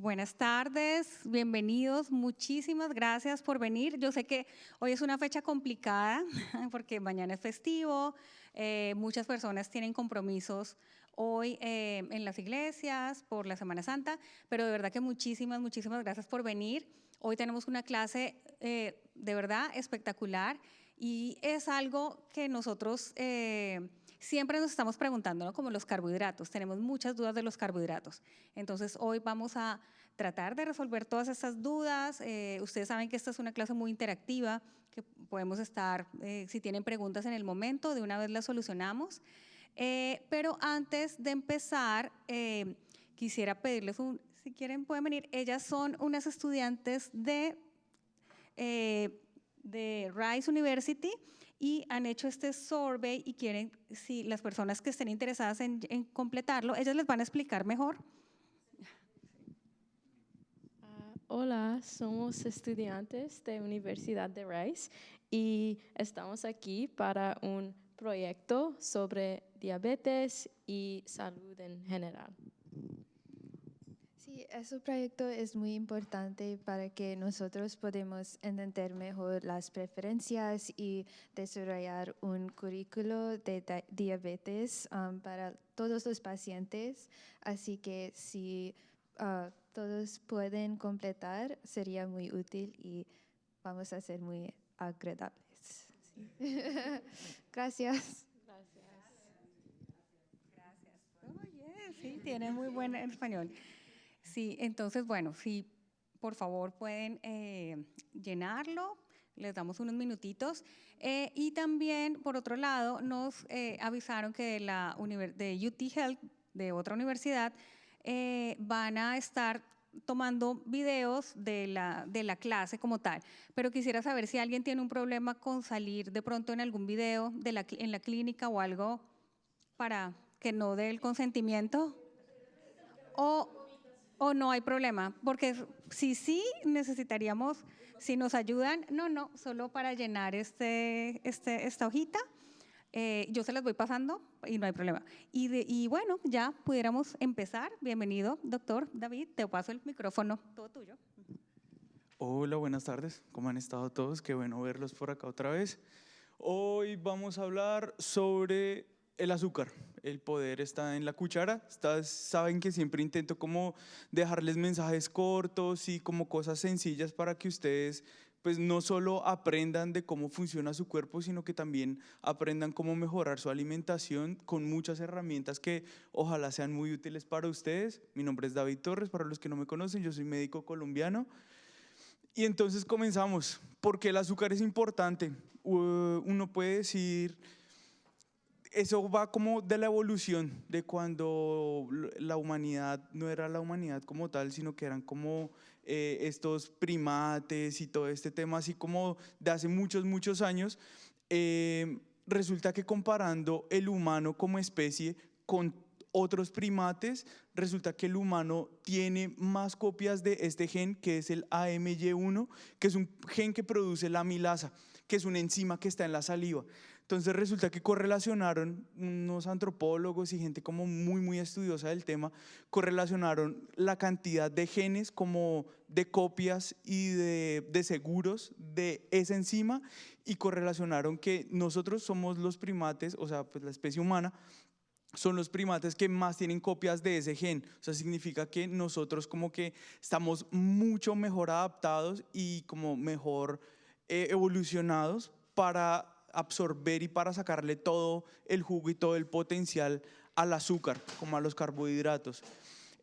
Buenas tardes, bienvenidos, muchísimas gracias por venir. Yo sé que hoy es una fecha complicada porque mañana es festivo, muchas personas tienen compromisos hoy en las iglesias por la Semana Santa, pero de verdad que muchísimas gracias por venir. Hoy tenemos una clase de verdad espectacular y es algo que nosotros siempre nos estamos preguntando, ¿no? Como los carbohidratos, tenemos muchas dudas de los carbohidratos. Entonces hoy vamos a tratar de resolver todas estas dudas. Ustedes saben que esta es una clase muy interactiva, que podemos estar, si tienen preguntas en el momento, de una vez las solucionamos. Pero antes de empezar, quisiera pedirles si quieren pueden venir. Ellas son unas estudiantes de Rice University y han hecho este survey y quieren, si las personas que estén interesadas en completarlo, ellas les van a explicar mejor. Hola, somos estudiantes de Universidad de Rice y estamos aquí para un proyecto sobre diabetes y salud en general. Sí, ese proyecto es muy importante para que nosotros podamos entender mejor las preferencias y desarrollar un currículo de diabetes para todos los pacientes. Así que si todos pueden completar, sería muy útil y vamos a ser muy agradables. Sí. Gracias. Gracias. Sí, tiene muy buen español. Sí, entonces, bueno, sí, por favor pueden llenarlo, les damos unos minutitos. Y también, por otro lado, nos avisaron que de UT Health, de otra universidad, van a estar tomando videos de la clase como tal. Pero quisiera saber si alguien tiene un problema con salir de pronto en algún video en la clínica o algo para que no dé el consentimiento. O no hay problema, porque sí necesitaríamos, si nos ayudan, no, solo para llenar esta hojita, yo se las voy pasando y no hay problema. Y bueno, ya pudiéramos empezar. Bienvenido, doctor David, te paso el micrófono, todo tuyo. Hola, buenas tardes, ¿cómo han estado todos? Qué bueno verlos por acá otra vez. Hoy vamos a hablar sobre el azúcar. El poder está en la cuchara. Saben que siempre intento como dejarles mensajes cortos y como cosas sencillas para que ustedes pues no solo aprendan de cómo funciona su cuerpo, sino que también aprendan cómo mejorar su alimentación con muchas herramientas que ojalá sean muy útiles para ustedes. Mi nombre es David Torres, para los que no me conocen, yo soy médico colombiano. Y entonces comenzamos. ¿Por qué el azúcar es importante? Uno puede decir, eso va como de la evolución, de cuando la humanidad no era la humanidad como tal, sino que eran como estos primates y todo este tema, así como de hace muchos años. Resulta que comparando el humano como especie con otros primates, resulta que el humano tiene más copias de este gen, que es el AMY1, que es un gen que produce la amilasa, que es una enzima que está en la saliva. Entonces resulta que correlacionaron unos antropólogos y gente como muy estudiosa del tema, correlacionaron la cantidad de genes como de copias y de seguros de esa enzima, y correlacionaron que nosotros somos los primates, o sea, pues la especie humana, son los primates que más tienen copias de ese gen. O sea, significa que nosotros como que estamos mucho mejor adaptados y como mejor evolucionados para absorber y para sacarle todo el jugo y todo el potencial al azúcar, como a los carbohidratos.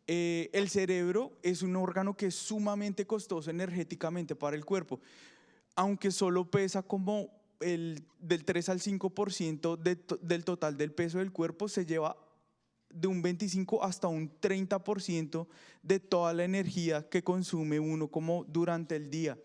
El cerebro es un órgano que es sumamente costoso energéticamente para el cuerpo, aunque solo pesa como del 3 al 5% del total del peso del cuerpo, se lleva de un 25 hasta un 30% de toda la energía que consume uno como durante el día.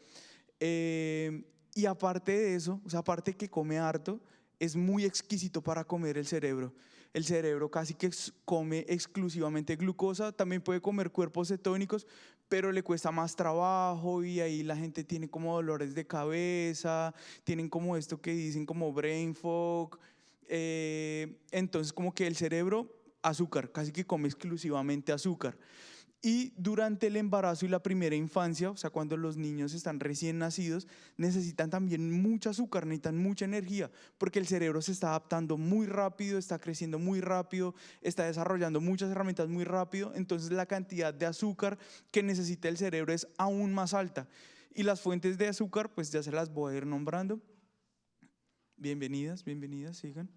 Y aparte de eso, o sea, aparte que come harto, es muy exquisito para comer el cerebro. El cerebro casi que come exclusivamente glucosa, también puede comer cuerpos cetónicos, pero le cuesta más trabajo y ahí la gente tiene como dolores de cabeza, tienen como esto que dicen como brain fog. Entonces como que el cerebro, azúcar, casi que come exclusivamente azúcar. Y durante el embarazo y la primera infancia, o sea, cuando los niños están recién nacidos, necesitan también mucho azúcar, necesitan mucha energía, porque el cerebro se está adaptando muy rápido, está creciendo muy rápido, está desarrollando muchas herramientas muy rápido, entonces la cantidad de azúcar que necesita el cerebro es aún más alta. Y las fuentes de azúcar, pues ya se las voy a ir nombrando. Bienvenidas, bienvenidas, sigan.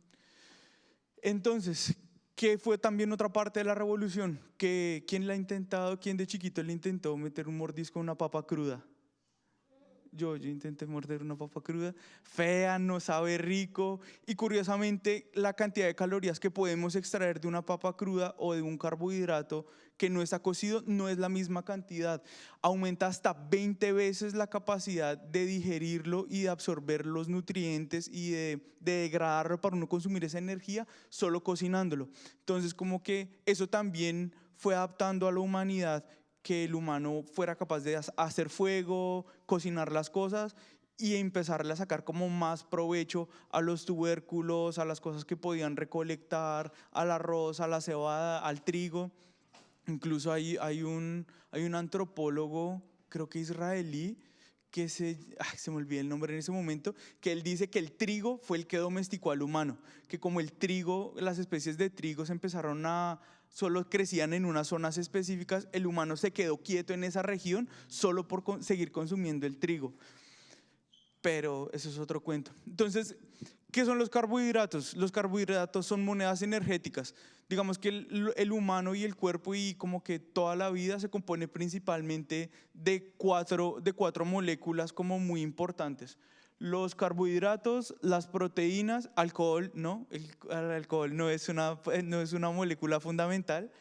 Entonces, ¿qué fue también otra parte de la revolución? ¿Quién la ha intentado, quién de chiquito le intentó meter un mordisco a una papa cruda? Yo intenté morder una papa cruda, fea, no sabe rico, y curiosamente la cantidad de calorías que podemos extraer de una papa cruda o de un carbohidrato que no está cocido no es la misma cantidad. Aumenta hasta 20 veces la capacidad de digerirlo y de absorber los nutrientes y de degradarlo para uno consumir esa energía solo cocinándolo. Entonces, como que eso también fue adaptando a la humanidad, que el humano fuera capaz de hacer fuego, cocinar las cosas y empezarle a sacar como más provecho a los tubérculos, a las cosas que podían recolectar, al arroz, a la cebada, al trigo. Incluso hay un antropólogo, creo que israelí, que se me olvida el nombre en ese momento, que él dice que el trigo fue el que domesticó al humano, que como el trigo, las especies de trigo se empezaron solo crecían en unas zonas específicas, el humano se quedó quieto en esa región solo por seguir consumiendo el trigo. Pero eso es otro cuento. Entonces, ¿qué son los carbohidratos? Los carbohidratos son monedas energéticas. Digamos que el humano y el cuerpo y como que toda la vida se compone principalmente de cuatro moléculas como muy importantes. Los carbohidratos, las proteínas, alcohol, ¿no? El alcohol no es una molécula fundamental.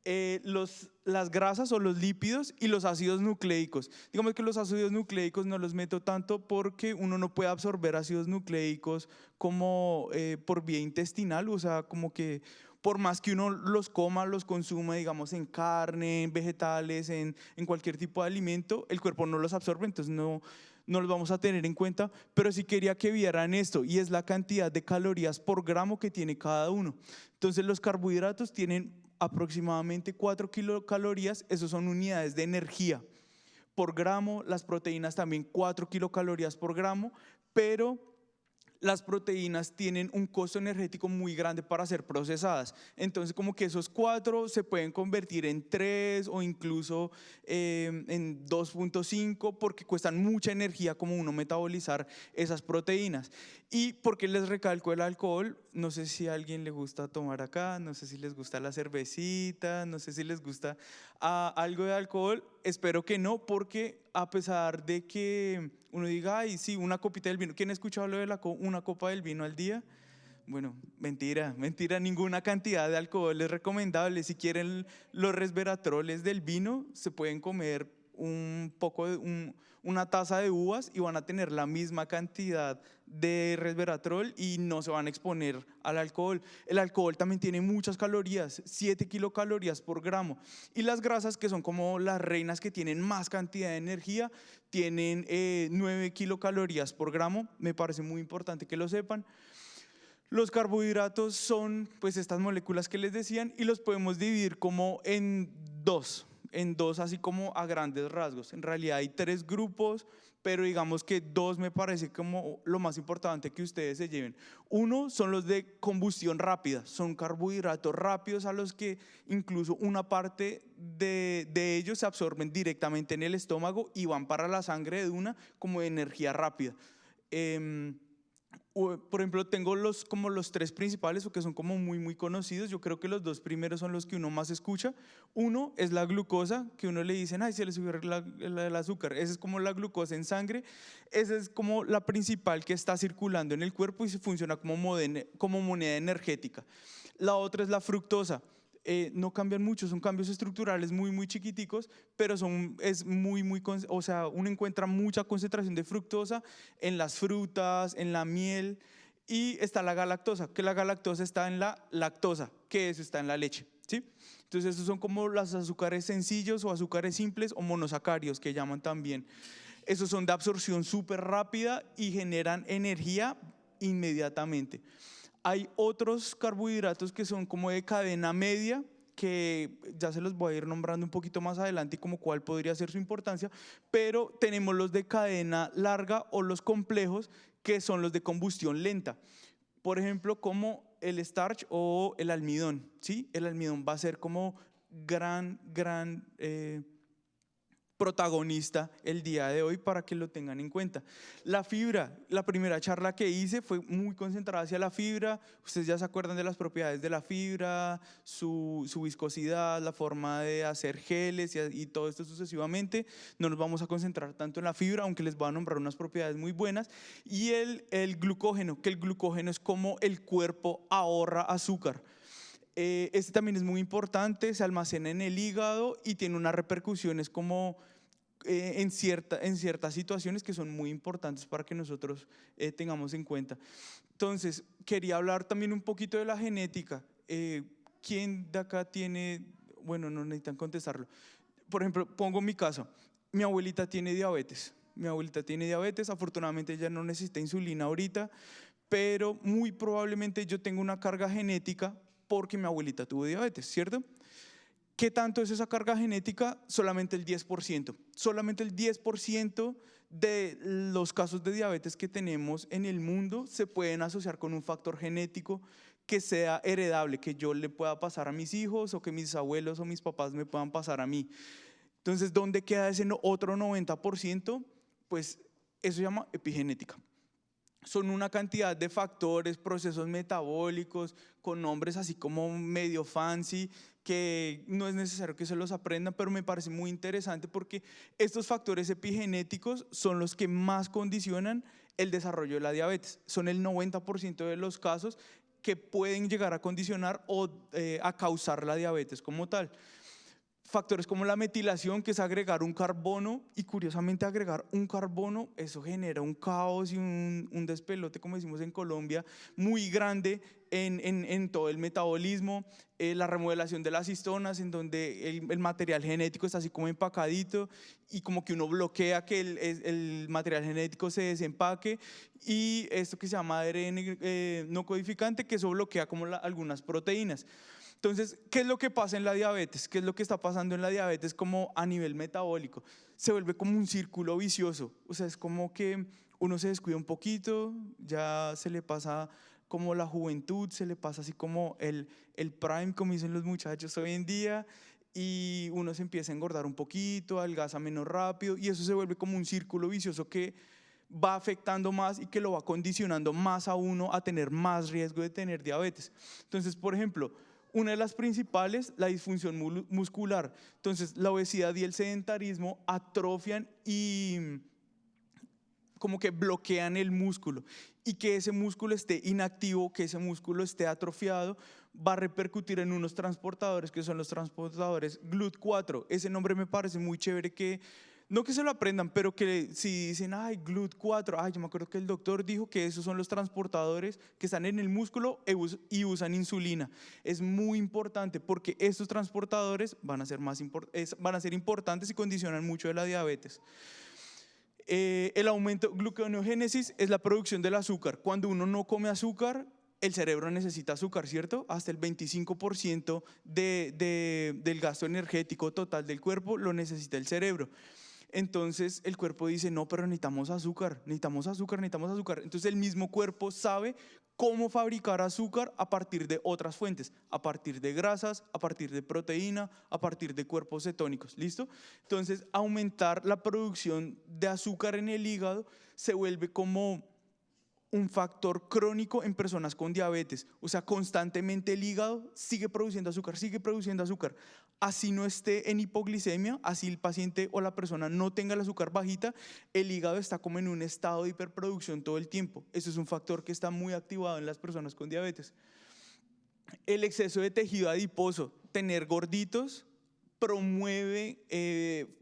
Las grasas o los lípidos y los ácidos nucleicos. Digamos que los ácidos nucleicos no los meto tanto porque uno no puede absorber ácidos nucleicos como por vía intestinal, o sea, como que por más que uno los coma, los consuma, digamos, en carne, en vegetales, en cualquier tipo de alimento, el cuerpo no los absorbe, entonces no los vamos a tener en cuenta, pero sí quería que vieran esto, y es la cantidad de calorías por gramo que tiene cada uno. Entonces los carbohidratos tienen aproximadamente 4 kilocalorías, esos son unidades de energía por gramo. Las proteínas también 4 kilocalorías por gramo, pero las proteínas tienen un costo energético muy grande para ser procesadas. Entonces, como que esos 4 se pueden convertir en 3 o incluso en 2.5 porque cuestan mucha energía como uno metabolizar esas proteínas. ¿Y por qué les recalco el alcohol? No sé si a alguien le gusta tomar acá, no sé si les gusta la cervecita, no sé si les gusta algo de alcohol. Espero que no, porque a pesar de que uno diga, ay, sí, una copita del vino. ¿Quién ha escuchado lo de una copa del vino al día? Bueno, mentira, ninguna cantidad de alcohol es recomendable. Si quieren los resveratroles del vino, se pueden comer una taza de uvas y van a tener la misma cantidad de resveratrol y no se van a exponer al alcohol. El alcohol también tiene muchas calorías, 7 kilocalorías por gramo. Y las grasas, que son como las reinas que tienen más cantidad de energía, tienen 9 kilocalorías por gramo. Me parece muy importante que lo sepan. Los carbohidratos son pues estas moléculas que les decían, y los podemos dividir como en dos, así como a grandes rasgos. En realidad hay 3 grupos, pero digamos que 2 me parece como lo más importante que ustedes se lleven. Uno son los de combustión rápida, son carbohidratos rápidos a los que incluso una parte de ellos se absorben directamente en el estómago y van para la sangre de una como de energía rápida. Por ejemplo, tengo como los 3 principales, o que son como muy conocidos. Yo creo que los 2 primeros son los que uno más escucha. Uno es la glucosa, que uno le dicen, ay, se le subió el azúcar. Esa es como la glucosa en sangre. Esa es como la principal que está circulando en el cuerpo y se funciona como moneda energética. La otra es la fructosa. No cambian mucho, son cambios estructurales muy chiquiticos, pero o sea, uno encuentra mucha concentración de fructosa en las frutas, en la miel. Y está la galactosa, que la galactosa está en la lactosa, que eso está en la leche, ¿sí? Entonces esos son como los azúcares sencillos o azúcares simples o monosacáridos, que llaman también. Esos son de absorción súper rápida y generan energía inmediatamente. Hay otros carbohidratos que son como de cadena media, que ya se los voy a ir nombrando un poquito más adelante y como cuál podría ser su importancia, pero tenemos los de cadena larga o los complejos, que son los de combustión lenta. Por ejemplo, como el starch o el almidón, ¿sí? El almidón va a ser como gran protagonista el día de hoy para que lo tengan en cuenta. La fibra, la primera charla que hice fue muy concentrada hacia la fibra. Ustedes ya se acuerdan de las propiedades de la fibra, su viscosidad, la forma de hacer geles y todo esto sucesivamente. No nos vamos a concentrar tanto en la fibra, aunque les voy a nombrar unas propiedades muy buenas. Y el glucógeno, que el glucógeno es como el cuerpo ahorra azúcar. Este también es muy importante, se almacena en el hígado y tiene unas repercusiones como en ciertas situaciones que son muy importantes para que nosotros tengamos en cuenta. Entonces, quería hablar también un poquito de la genética. ¿Quién de acá tiene? Bueno, no necesitan contestarlo. Por ejemplo, pongo mi caso. Mi abuelita tiene diabetes. Mi abuelita tiene diabetes, afortunadamente ella no necesita insulina ahorita, pero muy probablemente yo tengo una carga genética porque mi abuelita tuvo diabetes, ¿cierto? ¿Qué tanto es esa carga genética? Solamente el 10%. Solamente el 10% de los casos de diabetes que tenemos en el mundo se pueden asociar con un factor genético que sea heredable, que yo le pueda pasar a mis hijos o que mis abuelos o mis papás me puedan pasar a mí. Entonces, ¿dónde queda ese otro 90%? Pues eso se llama epigenética. Son una cantidad de factores, procesos metabólicos, con nombres así como medio fancy, que no es necesario que se los aprendan, pero me parece muy interesante porque estos factores epigenéticos son los que más condicionan el desarrollo de la diabetes. Son el 90% de los casos que pueden llegar a condicionar o a causar la diabetes como tal. Factores como la metilación, que es agregar un carbono, y curiosamente agregar un carbono, eso genera un caos y un despelote, como decimos en Colombia, muy grande en todo el metabolismo. La remodelación de las histonas, en donde el material genético está así como empacadito y como que uno bloquea que el material genético se desempaque, y esto que se llama ARN no codificante, que eso bloquea como algunas proteínas. Entonces, ¿qué es lo que pasa en la diabetes? ¿Qué es lo que está pasando en la diabetes como a nivel metabólico? Se vuelve como un círculo vicioso. O sea, es como que uno se descuida un poquito, ya se le pasa como la juventud, se le pasa así como el prime, como dicen los muchachos hoy en día, y uno se empieza a engordar un poquito, adelgaza menos rápido, y eso se vuelve como un círculo vicioso que va afectando más y que lo va condicionando más a uno a tener más riesgo de tener diabetes. Entonces, por ejemplo, una de las principales, la disfunción muscular. Entonces, la obesidad y el sedentarismo atrofian y como que bloquean el músculo. Y que ese músculo esté inactivo, que ese músculo esté atrofiado, va a repercutir en unos transportadores que son los transportadores GLUT4. Ese nombre me parece muy chévere, que no que se lo aprendan, pero que si dicen, ay, GLUT4, ay, yo me acuerdo que el doctor dijo que esos son los transportadores que están en el músculo y usan insulina. Es muy importante porque estos transportadores van a ser importantes y condicionan mucho de la diabetes. El aumento, gluconeogénesis es la producción del azúcar. Cuando uno no come azúcar, el cerebro necesita azúcar, ¿cierto? Hasta el 25% del gasto energético total del cuerpo lo necesita el cerebro. Entonces el cuerpo dice, no, pero necesitamos azúcar, necesitamos azúcar, necesitamos azúcar. Entonces el mismo cuerpo sabe cómo fabricar azúcar a partir de otras fuentes, a partir de grasas, a partir de proteína, a partir de cuerpos cetónicos, ¿listo? Entonces aumentar la producción de azúcar en el hígado se vuelve como un factor crónico en personas con diabetes. O sea, constantemente el hígado sigue produciendo azúcar, sigue produciendo azúcar. Así no esté en hipoglicemia, así el paciente o la persona no tenga el azúcar bajita, el hígado está como en un estado de hiperproducción todo el tiempo. Eso es un factor que está muy activado en las personas con diabetes. El exceso de tejido adiposo, tener gorditos, promueve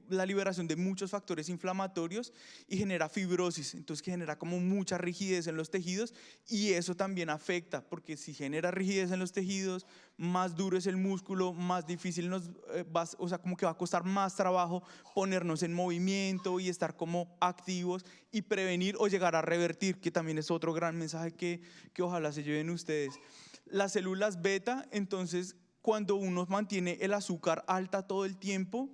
la liberación de muchos factores inflamatorios y genera fibrosis, entonces que genera como mucha rigidez en los tejidos, y eso también afecta, porque si genera rigidez en los tejidos, más duro es el músculo, más difícil o sea, como que va a costar más trabajo ponernos en movimiento y estar como activos y prevenir o llegar a revertir, que también es otro gran mensaje que ojalá se lleven ustedes. Las células beta, entonces, cuando uno mantiene el azúcar alta todo el tiempo,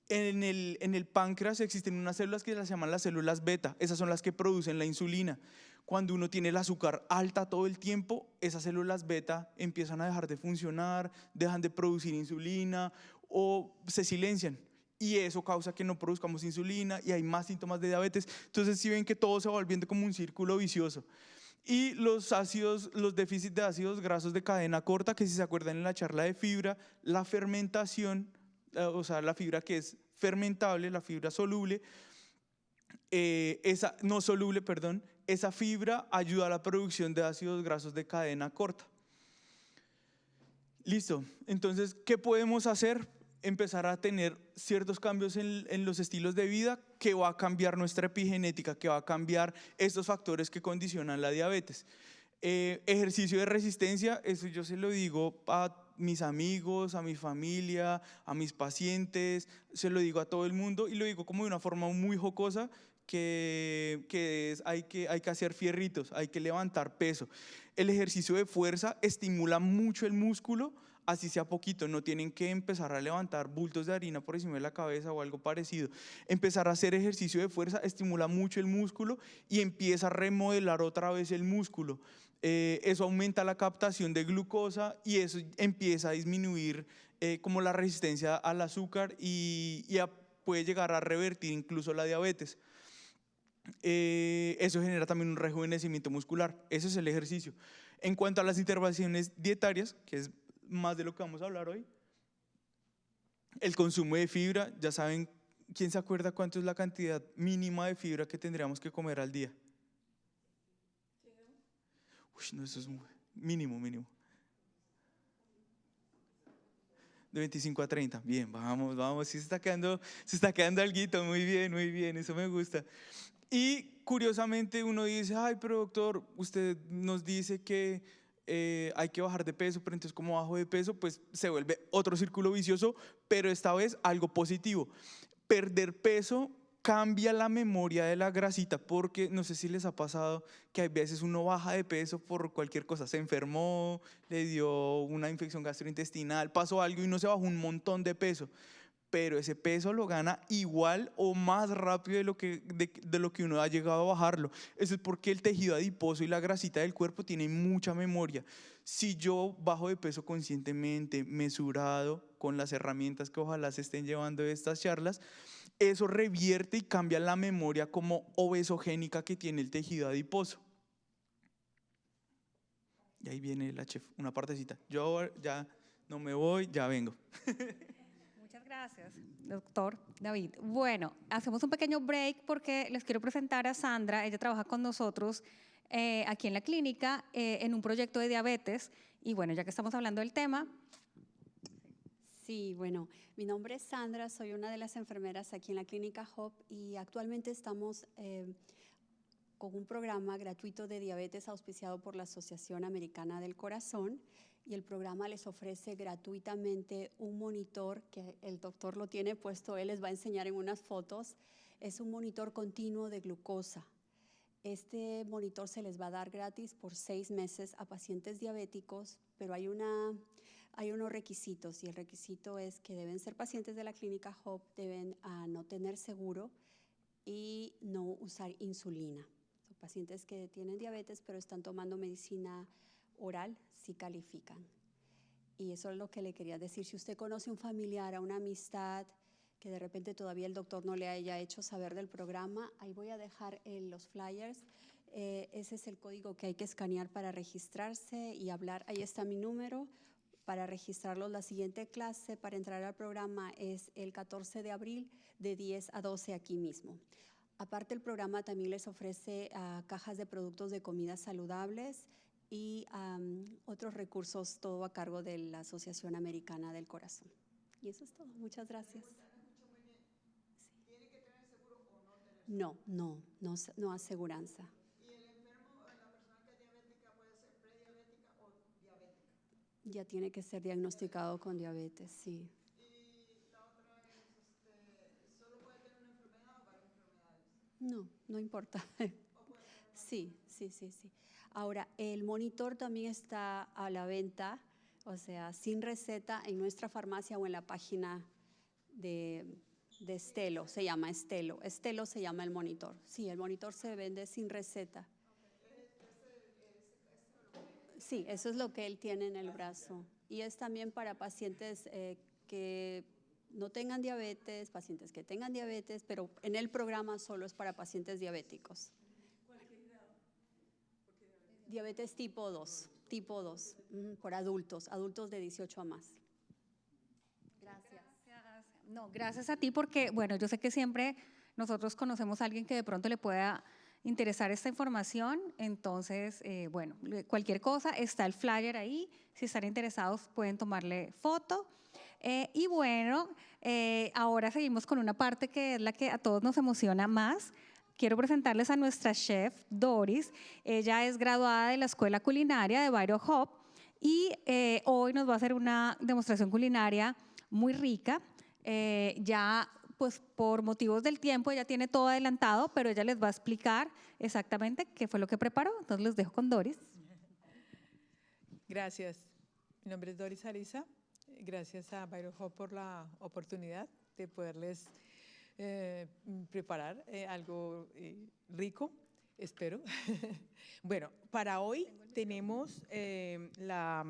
en el páncreas existen unas células que las llaman las células beta. Esas son las que producen la insulina. Cuando uno tiene el azúcar alta todo el tiempo, esas células beta empiezan a dejar de funcionar, dejan de producir insulina o se silencian. Y eso causa que no produzcamos insulina y hay más síntomas de diabetes. Entonces, si ven que todo se va volviendo como un círculo vicioso. Y los déficits de ácidos grasos de cadena corta, que si se acuerdan en la charla de fibra, la fermentación, o sea, la fibra que es fermentable, la fibra soluble, no soluble, perdón, esa fibra ayuda a la producción de ácidos grasos de cadena corta. Listo, entonces, ¿qué podemos hacer? Empezar a tener ciertos cambios en los estilos de vida que va a cambiar nuestra epigenética, que va a cambiar estos factores que condicionan la diabetes. Ejercicio de resistencia, eso yo se lo digo a mis amigos, a mi familia, a mis pacientes, se lo digo a todo el mundo y lo digo como de una forma muy jocosa, hay que hacer fierritos, hay que levantar peso. El ejercicio de fuerza estimula mucho el músculo, así sea poquito, no tienen que empezar a levantar bultos de harina por encima de la cabeza o algo parecido. Empezar a hacer ejercicio de fuerza estimula mucho el músculo y empieza a remodelar otra vez el músculo. Eso aumenta la captación de glucosa y eso empieza a disminuir como la resistencia al azúcar y puede llegar a revertir incluso la diabetes. Eso genera también un rejuvenecimiento muscular. Ese es el ejercicio. En cuanto a las intervenciones dietarias, que es más de lo que vamos a hablar hoy, el consumo de fibra, ya saben, ¿quién se acuerda cuánto es la cantidad mínima de fibra que tendríamos que comer al día? Uy, no, eso es mínimo. De 25 a 30, bien, vamos, sí se está quedando alguito, muy bien, eso me gusta. Y curiosamente uno dice, ay, pero doctor, usted nos dice que hay que bajar de peso, pero entonces como bajo de peso, pues se vuelve otro círculo vicioso, pero esta vez algo positivo. Perder peso cambia la memoria de la grasita, porque no sé si les ha pasado que a veces uno baja de peso por cualquier cosa, se enfermó, le dio una infección gastrointestinal, pasó algo y no se bajó un montón de peso, pero ese peso lo gana igual o más rápido de lo que uno ha llegado a bajarlo. Eso es porque el tejido adiposo y la grasita del cuerpo tienen mucha memoria. Si yo bajo de peso conscientemente, mesurado, con las herramientas que ojalá se estén llevando de estas charlas, eso revierte y cambia la memoria como obesogénica que tiene el tejido adiposo. Y ahí viene la chef, una partecita. Yo ya no me voy, ya vengo. Muchas gracias, doctor David. Bueno, hacemos un pequeño break porque les quiero presentar a Sandra. Ella trabaja con nosotros aquí en la clínica en un proyecto de diabetes. Y bueno, ya que estamos hablando del tema. Sí, bueno, mi nombre es Sandra, soy una de las enfermeras aquí en la clínica Hop y actualmente estamos con un programa gratuito de diabetes auspiciado por la Asociación Americana del Corazón y el programa les ofrece gratuitamente un monitor que el doctor lo tiene puesto, él les va a enseñar en unas fotos, es un monitor continuo de glucosa. Este monitor se les va a dar gratis por 6 meses a pacientes diabéticos, pero hay unos requisitos y el requisito es que deben ser pacientes de la clínica Hop, deben no tener seguro y no usar insulina. Son pacientes que tienen diabetes pero están tomando medicina oral, sí califican. Y eso es lo que le quería decir. Si usted conoce un familiar, a una amistad, que de repente todavía el doctor no le haya hecho saber del programa, ahí voy a dejar los flyers. Ese es el código que hay que escanear para registrarse y hablar. Ahí está mi número para registrarlos. La siguiente clase para entrar al programa es el 14 de abril de 10 a 12 aquí mismo. Aparte, el programa también les ofrece cajas de productos de comidas saludables y otros recursos, todo a cargo de la Asociación Americana del Corazón. Y eso es todo. Muchas gracias. No aseguranza. ¿Y el enfermo, la persona que es diabética, puede ser prediabética o diabética? Ya tiene que ser diagnosticado con diabetes, sí. Y la otra es, ¿solo puede tener una enfermedad o varias enfermedades? No importa. Sí. Ahora, el monitor también está a la venta o sea, sin receta en nuestra farmacia o en la página de Estelo, se llama Estelo. Estelo se llama el monitor. Sí, el monitor se vende sin receta. Sí, eso es lo que él tiene en el brazo. Y es también para pacientes que no tengan diabetes, pacientes que tengan diabetes, pero en el programa solo es para pacientes diabéticos. Diabetes tipo 2, por adultos, adultos de 18 a más. Gracias. No, gracias a ti porque, bueno, yo sé que siempre nosotros conocemos a alguien que de pronto le pueda interesar esta información, entonces, bueno, cualquier cosa, está el flyer ahí, si están interesados pueden tomarle foto. Y bueno, ahora seguimos con una parte que es la que a todos nos emociona más. Quiero presentarles a nuestra chef, Doris. Ella es graduada de la Escuela Culinaria de Byron Hub y hoy nos va a hacer una demostración culinaria muy rica. Ya pues por motivos del tiempo ella tiene todo adelantado, pero ella les va a explicar exactamente qué fue lo que preparó. Entonces los dejo con Doris. Gracias. Mi nombre es Doris Ariza. Gracias a Byron Hub por la oportunidad de poderles preparar algo rico, espero. Bueno, para hoy tenemos la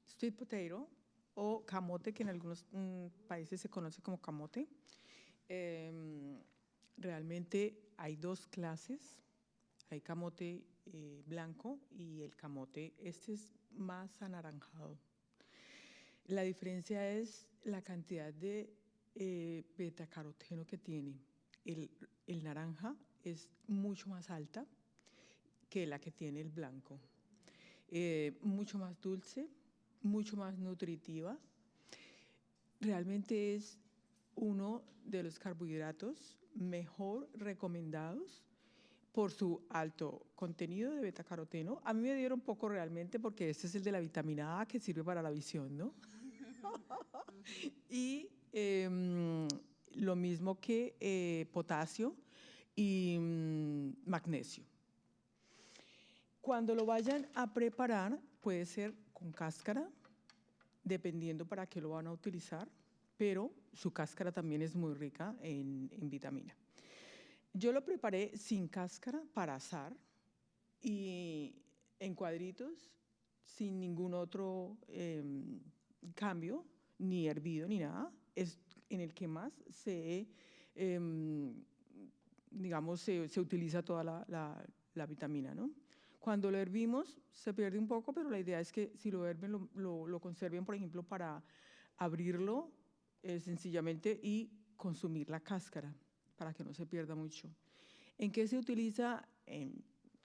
sweet potato o camote, que en algunos países se conoce como camote. Realmente hay dos clases. Hay camote blanco y el camote, este es más anaranjado. La diferencia es la cantidad de betacaroteno que tiene. El naranja es mucho más alta que la que tiene el blanco. Mucho más dulce, mucho más nutritiva. Realmente es uno de los carbohidratos mejor recomendados por su alto contenido de betacaroteno. A mí me dieron poco realmente porque este es el de la vitamina A que sirve para la visión, ¿no? Y lo mismo que potasio y magnesio. Cuando lo vayan a preparar, puede ser con cáscara, dependiendo para qué lo van a utilizar, pero su cáscara también es muy rica en vitamina. Yo lo preparé sin cáscara para asar y en cuadritos, sin ningún otro cambio, ni hervido ni nada. Es en el que más digamos, se utiliza toda la vitamina, ¿no? Cuando lo hervimos se pierde un poco, pero la idea es que si lo herven, lo conserven, por ejemplo, para abrirlo sencillamente y consumir la cáscara, para que no se pierda mucho. ¿En qué se utiliza?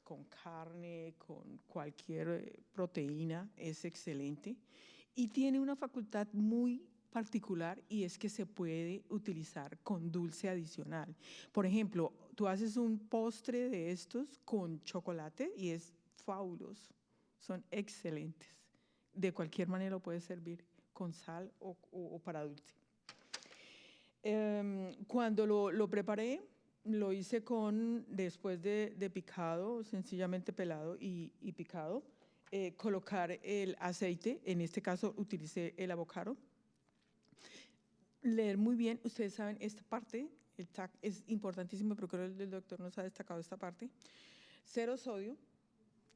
Con carne, con cualquier proteína, es excelente. Y tiene una facultad muy particular y es que se puede utilizar con dulce adicional. Por ejemplo, tú haces un postre de estos con chocolate y es fabuloso. Son excelentes. De cualquier manera lo puedes servir con sal o para dulce. Cuando lo preparé, lo hice después de picado, sencillamente pelado y picado, colocar el aceite, en este caso utilicé el avocado. Leer muy bien, ustedes saben esta parte, el TAC es importantísimo, pero creo que el doctor nos ha destacado esta parte. 0 sodio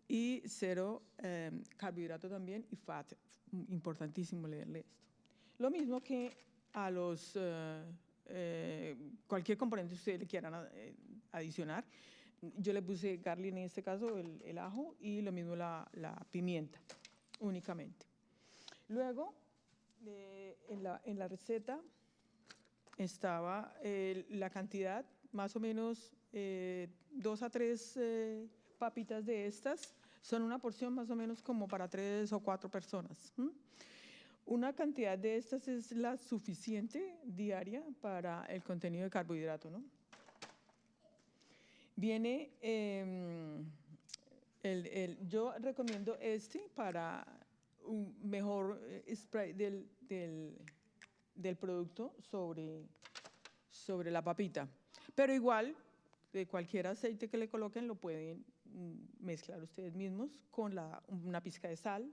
y 0 carbohidrato también y fat, importantísimo leerle esto. Lo mismo que a los cualquier componente que ustedes le quieran adicionar. Yo le puse garlic en este caso, el ajo, y lo mismo la pimienta, únicamente. Luego, en la receta estaba la cantidad, más o menos 2 a 3 papitas de estas, son una porción más o menos como para 3 o 4 personas. Una cantidad de estas es la suficiente diaria para el contenido de carbohidrato, ¿no? Viene, yo recomiendo este para un mejor spray del producto sobre la papita. Pero igual, de cualquier aceite que le coloquen, lo pueden mezclar ustedes mismos con una pizca de sal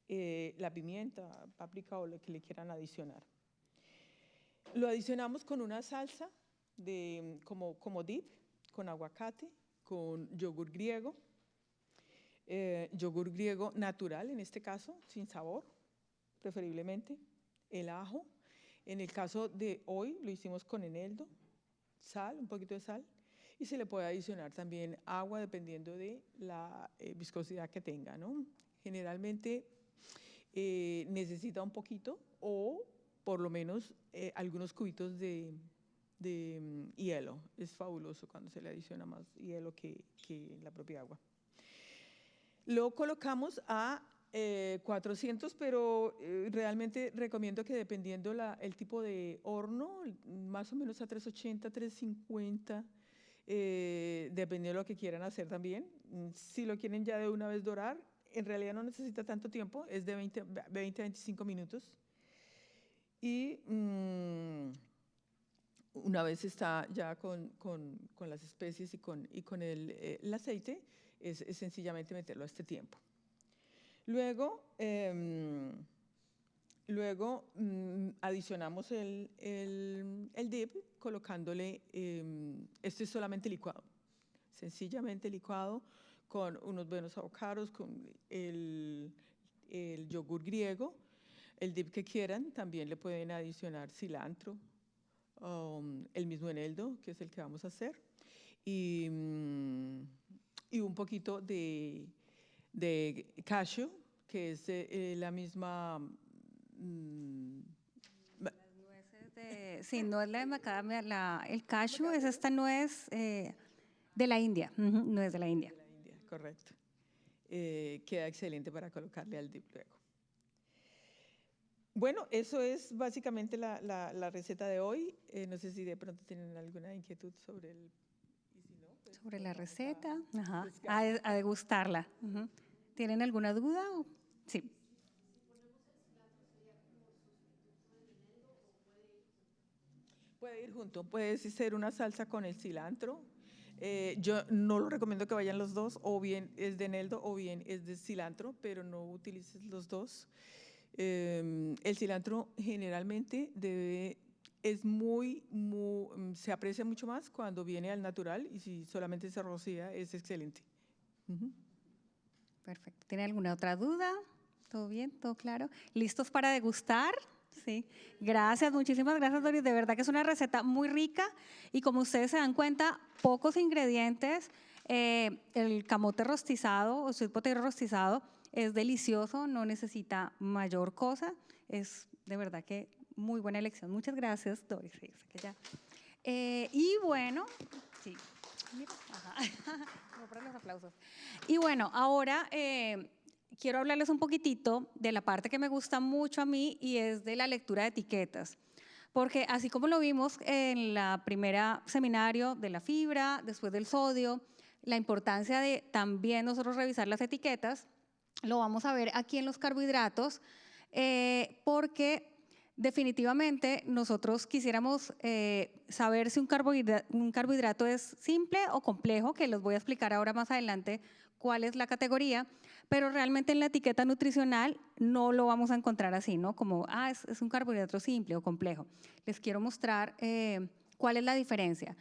la pimienta, páprica o lo que le quieran adicionar. Lo adicionamos con una salsa como dip, con aguacate, con yogur griego natural en este caso, sin sabor, preferiblemente, el ajo. En el caso de hoy lo hicimos con eneldo, sal, un poquito de sal, y se le puede adicionar también agua dependiendo de la viscosidad que tenga, ¿no? Generalmente necesita un poquito o por lo menos algunos cubitos de hielo. Es fabuloso cuando se le adiciona más hielo que la propia agua. Lo colocamos a 400, pero realmente recomiendo que dependiendo el tipo de horno, más o menos a 380, 350, dependiendo de lo que quieran hacer también. Si lo quieren ya de una vez dorar, en realidad no necesita tanto tiempo, es de 20 a 25 minutos. Y una vez está ya con las especies y con el aceite, es sencillamente meterlo a este tiempo. Luego adicionamos el dip colocándole, este es solamente licuado, sencillamente licuado con unos buenos avocados, con el yogur griego, el dip que quieran. También le pueden adicionar cilantro, el mismo eneldo, que es el que vamos a hacer, y un poquito de cashew, que es la misma... Las nueces sí, no es la de macadamia, el cashew es esta nuez de la India, nuez de la India. De la India, correcto. Queda excelente para colocarle al dip luego. Bueno, eso es básicamente la receta de hoy. No sé si de pronto tienen alguna inquietud sobre el... Y si no, pues Sobre la receta, a a degustarla. ¿Tienen alguna duda? Sí. Puede ir junto, puede ser una salsa con el cilantro. Yo no lo recomiendo que vayan los dos, o bien es de eneldo o bien es de cilantro, pero no utilices los dos. El cilantro generalmente se aprecia mucho más cuando viene al natural, y si solamente se rocía es excelente. Perfecto. ¿Tiene alguna otra duda? ¿Todo bien? ¿Todo claro? ¿Listos para degustar? Sí. Gracias, muchísimas gracias, Doris. De verdad que es una receta muy rica y como ustedes se dan cuenta, pocos ingredientes. El camote rostizado o sweet potato rostizado es delicioso, no necesita mayor cosa. Es de verdad que muy buena elección. Muchas gracias, Doris. Sí, sé que ya. Y bueno, sí. Mira, no, para los aplausos. Y bueno, ahora quiero hablarles un poquitito de la parte que me gusta mucho a mí y es de la lectura de etiquetas. Porque así como lo vimos en la primera seminario de la fibra, después del sodio, la importancia de también nosotros revisar las etiquetas, lo vamos a ver aquí en los carbohidratos, porque definitivamente nosotros quisiéramos saber si un carbohidrato es simple o complejo, que les voy a explicar ahora más adelante cuál es la categoría, pero realmente en la etiqueta nutricional no lo vamos a encontrar así, ¿no? Como, es un carbohidrato simple o complejo. Les quiero mostrar cuál es la diferencia.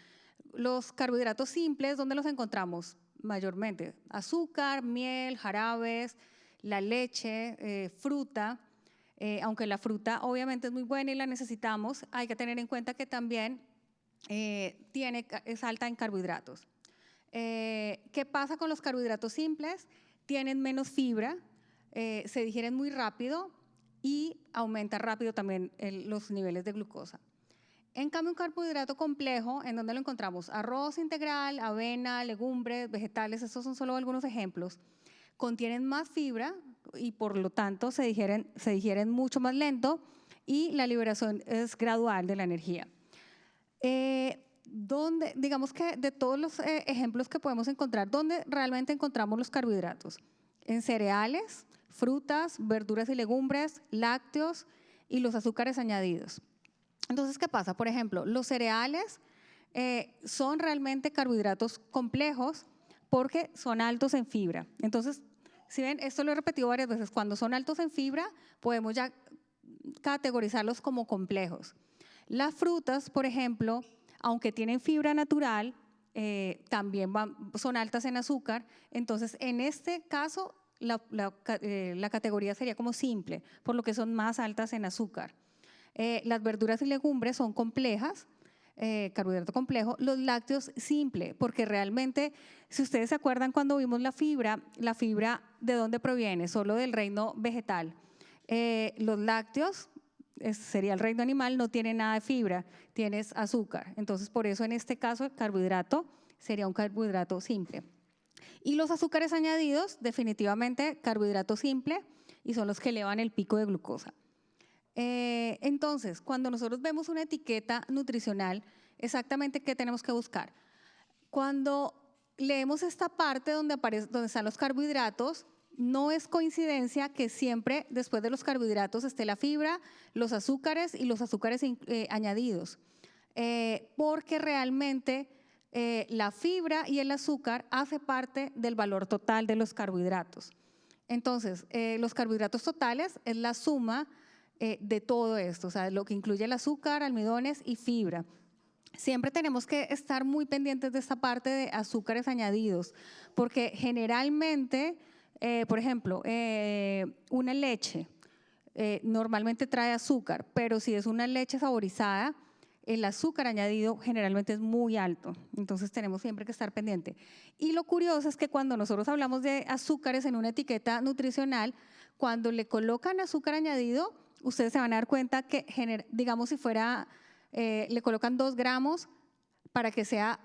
Los carbohidratos simples, ¿dónde los encontramos? Mayormente azúcar, miel, jarabes, la leche, fruta. Aunque la fruta obviamente es muy buena y la necesitamos, hay que tener en cuenta que también es alta en carbohidratos. ¿Qué pasa con los carbohidratos simples? Tienen menos fibra, se digieren muy rápido y aumenta rápido también los niveles de glucosa. En cambio, un carbohidrato complejo, ¿en dónde lo encontramos? Arroz integral, avena, legumbres, vegetales, estos son solo algunos ejemplos. Contienen más fibra y por lo tanto se digieren mucho más lento y la liberación es gradual de la energía. Digamos que de todos los ejemplos que podemos encontrar, ¿dónde realmente encontramos los carbohidratos? En cereales, frutas, verduras y legumbres, lácteos y los azúcares añadidos. Entonces, ¿qué pasa? Por ejemplo, los cereales son realmente carbohidratos complejos porque son altos en fibra. Entonces, Si ven, esto lo he repetido varias veces, cuando son altos en fibra podemos ya categorizarlos como complejos. Las frutas, por ejemplo, aunque tienen fibra natural, también son altas en azúcar, entonces en este caso la categoría sería como simple, por lo que son más altas en azúcar. Las verduras y legumbres son complejas, carbohidrato complejo, los lácteos simple, porque realmente, si ustedes se acuerdan cuando vimos la fibra ¿de dónde proviene? Solo del reino vegetal. Los lácteos, sería el reino animal, no tiene nada de fibra, tienes azúcar. Entonces, por eso en este caso el carbohidrato sería un carbohidrato simple. Y los azúcares añadidos, definitivamente carbohidrato simple, y son los que elevan el pico de glucosa. Entonces, cuando nosotros vemos una etiqueta nutricional, exactamente ¿qué tenemos que buscar? Cuando leemos esta parte donde están los carbohidratos, no es coincidencia que siempre después de los carbohidratos esté la fibra, los azúcares y los azúcares añadidos, porque realmente la fibra y el azúcar hace parte del valor total de los carbohidratos. Entonces, los carbohidratos totales es la suma de todo esto, o sea, lo que incluye el azúcar, almidones y fibra. Siempre tenemos que estar muy pendientes de esta parte de azúcares añadidos, porque generalmente, por ejemplo, una leche normalmente trae azúcar, pero si es una leche saborizada, el azúcar añadido generalmente es muy alto, entonces tenemos siempre que estar pendiente. Y lo curioso es que cuando nosotros hablamos de azúcares en una etiqueta nutricional, cuando le colocan azúcar añadido, ustedes se van a dar cuenta que, digamos, si fuera, le colocan 2 gramos para que sea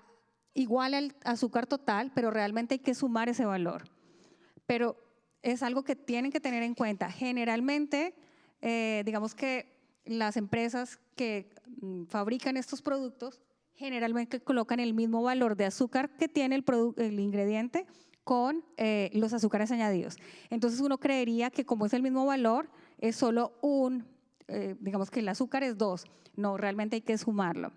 igual al azúcar total, pero realmente hay que sumar ese valor. Pero es algo que tienen que tener en cuenta. Generalmente, digamos que las empresas que fabrican estos productos generalmente colocan el mismo valor de azúcar que tiene el ingrediente con los azúcares añadidos. Entonces uno creería que como es el mismo valor, es solo digamos que el azúcar es 2. No, realmente hay que sumarlo.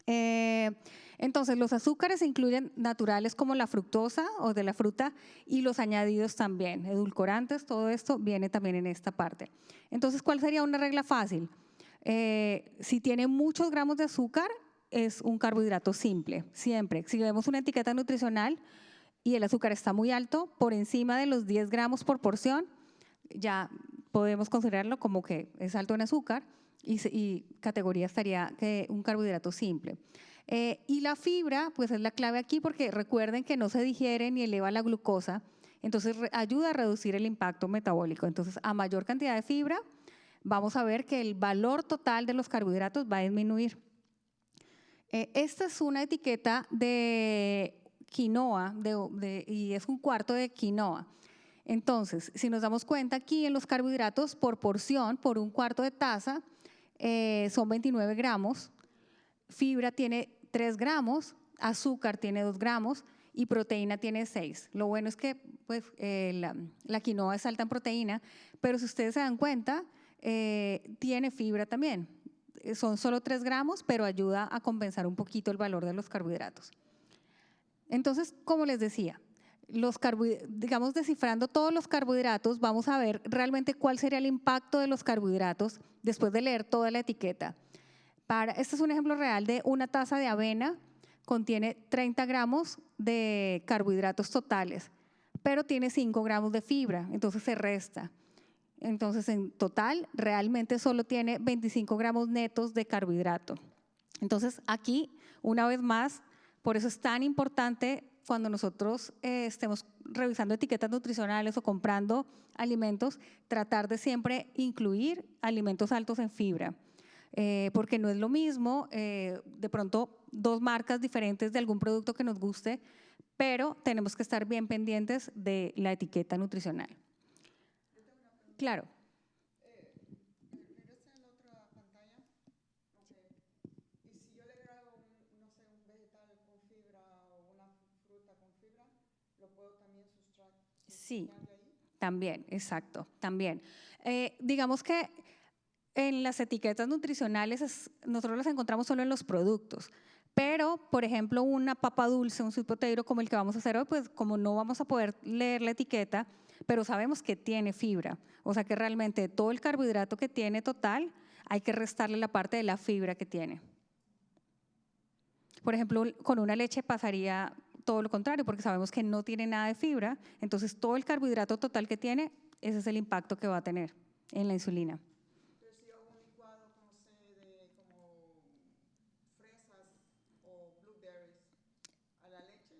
Entonces los azúcares incluyen naturales como la fructosa o de la fruta y los añadidos también, edulcorantes, todo esto viene también en esta parte. Entonces, ¿cuál sería una regla fácil? Si tiene muchos gramos de azúcar, es un carbohidrato simple, siempre. Si vemos una etiqueta nutricional y el azúcar está muy alto, por encima de los 10 gramos por porción, ya podemos considerarlo como que es alto en azúcar y categoría estaría que un carbohidrato simple. Y la fibra, pues es la clave aquí porque recuerden que no se digiere ni eleva la glucosa, entonces ayuda a reducir el impacto metabólico. Entonces, a mayor cantidad de fibra, vamos a ver que el valor total de los carbohidratos va a disminuir. Esta es una etiqueta de quinoa y es un cuarto de quinoa. Entonces, si nos damos cuenta aquí en los carbohidratos por porción, por un cuarto de taza, son 29 gramos, fibra tiene 3 gramos, azúcar tiene 2 gramos y proteína tiene 6. Lo bueno es que pues, la quinoa es alta en proteína, pero si ustedes se dan cuenta, tiene fibra también. Son solo 3 gramos, pero ayuda a compensar un poquito el valor de los carbohidratos. Entonces, como les decía, digamos descifrando todos los carbohidratos, vamos a ver realmente cuál sería el impacto de los carbohidratos después de leer toda la etiqueta. Este es un ejemplo real de una taza de avena, contiene 30 gramos de carbohidratos totales, pero tiene 5 gramos de fibra, entonces se resta. Entonces, en total, realmente solo tiene 25 gramos netos de carbohidrato. Entonces, aquí, una vez más, por eso es tan importante cuando nosotros estemos revisando etiquetas nutricionales o comprando alimentos, tratar de siempre incluir alimentos altos en fibra. Porque no es lo mismo, de pronto, 2 marcas diferentes de algún producto que nos guste, pero tenemos que estar bien pendientes de la etiqueta nutricional. Claro. ¿Regreso en la otra pantalla? Okay. Y si yo le agrego, no sé, un vegetal con fibra o una fruta con fibra, ¿lo puedo también sustraer? Sí, también, exacto, también. Digamos que en las etiquetas nutricionales nosotros las encontramos solo en los productos, pero, por ejemplo, una papa dulce, un sweet potato como el que vamos a hacer hoy, pues como no vamos a poder leer la etiqueta, pero sabemos que tiene fibra. O sea que realmente todo el carbohidrato que tiene total, hay que restarle la parte de la fibra que tiene. Por ejemplo, con una leche pasaría todo lo contrario, porque sabemos que no tiene nada de fibra, entonces todo el carbohidrato total que tiene, ese es el impacto que va a tener en la insulina. Entonces, si hago un licuado, como fresas o blueberries a la leche,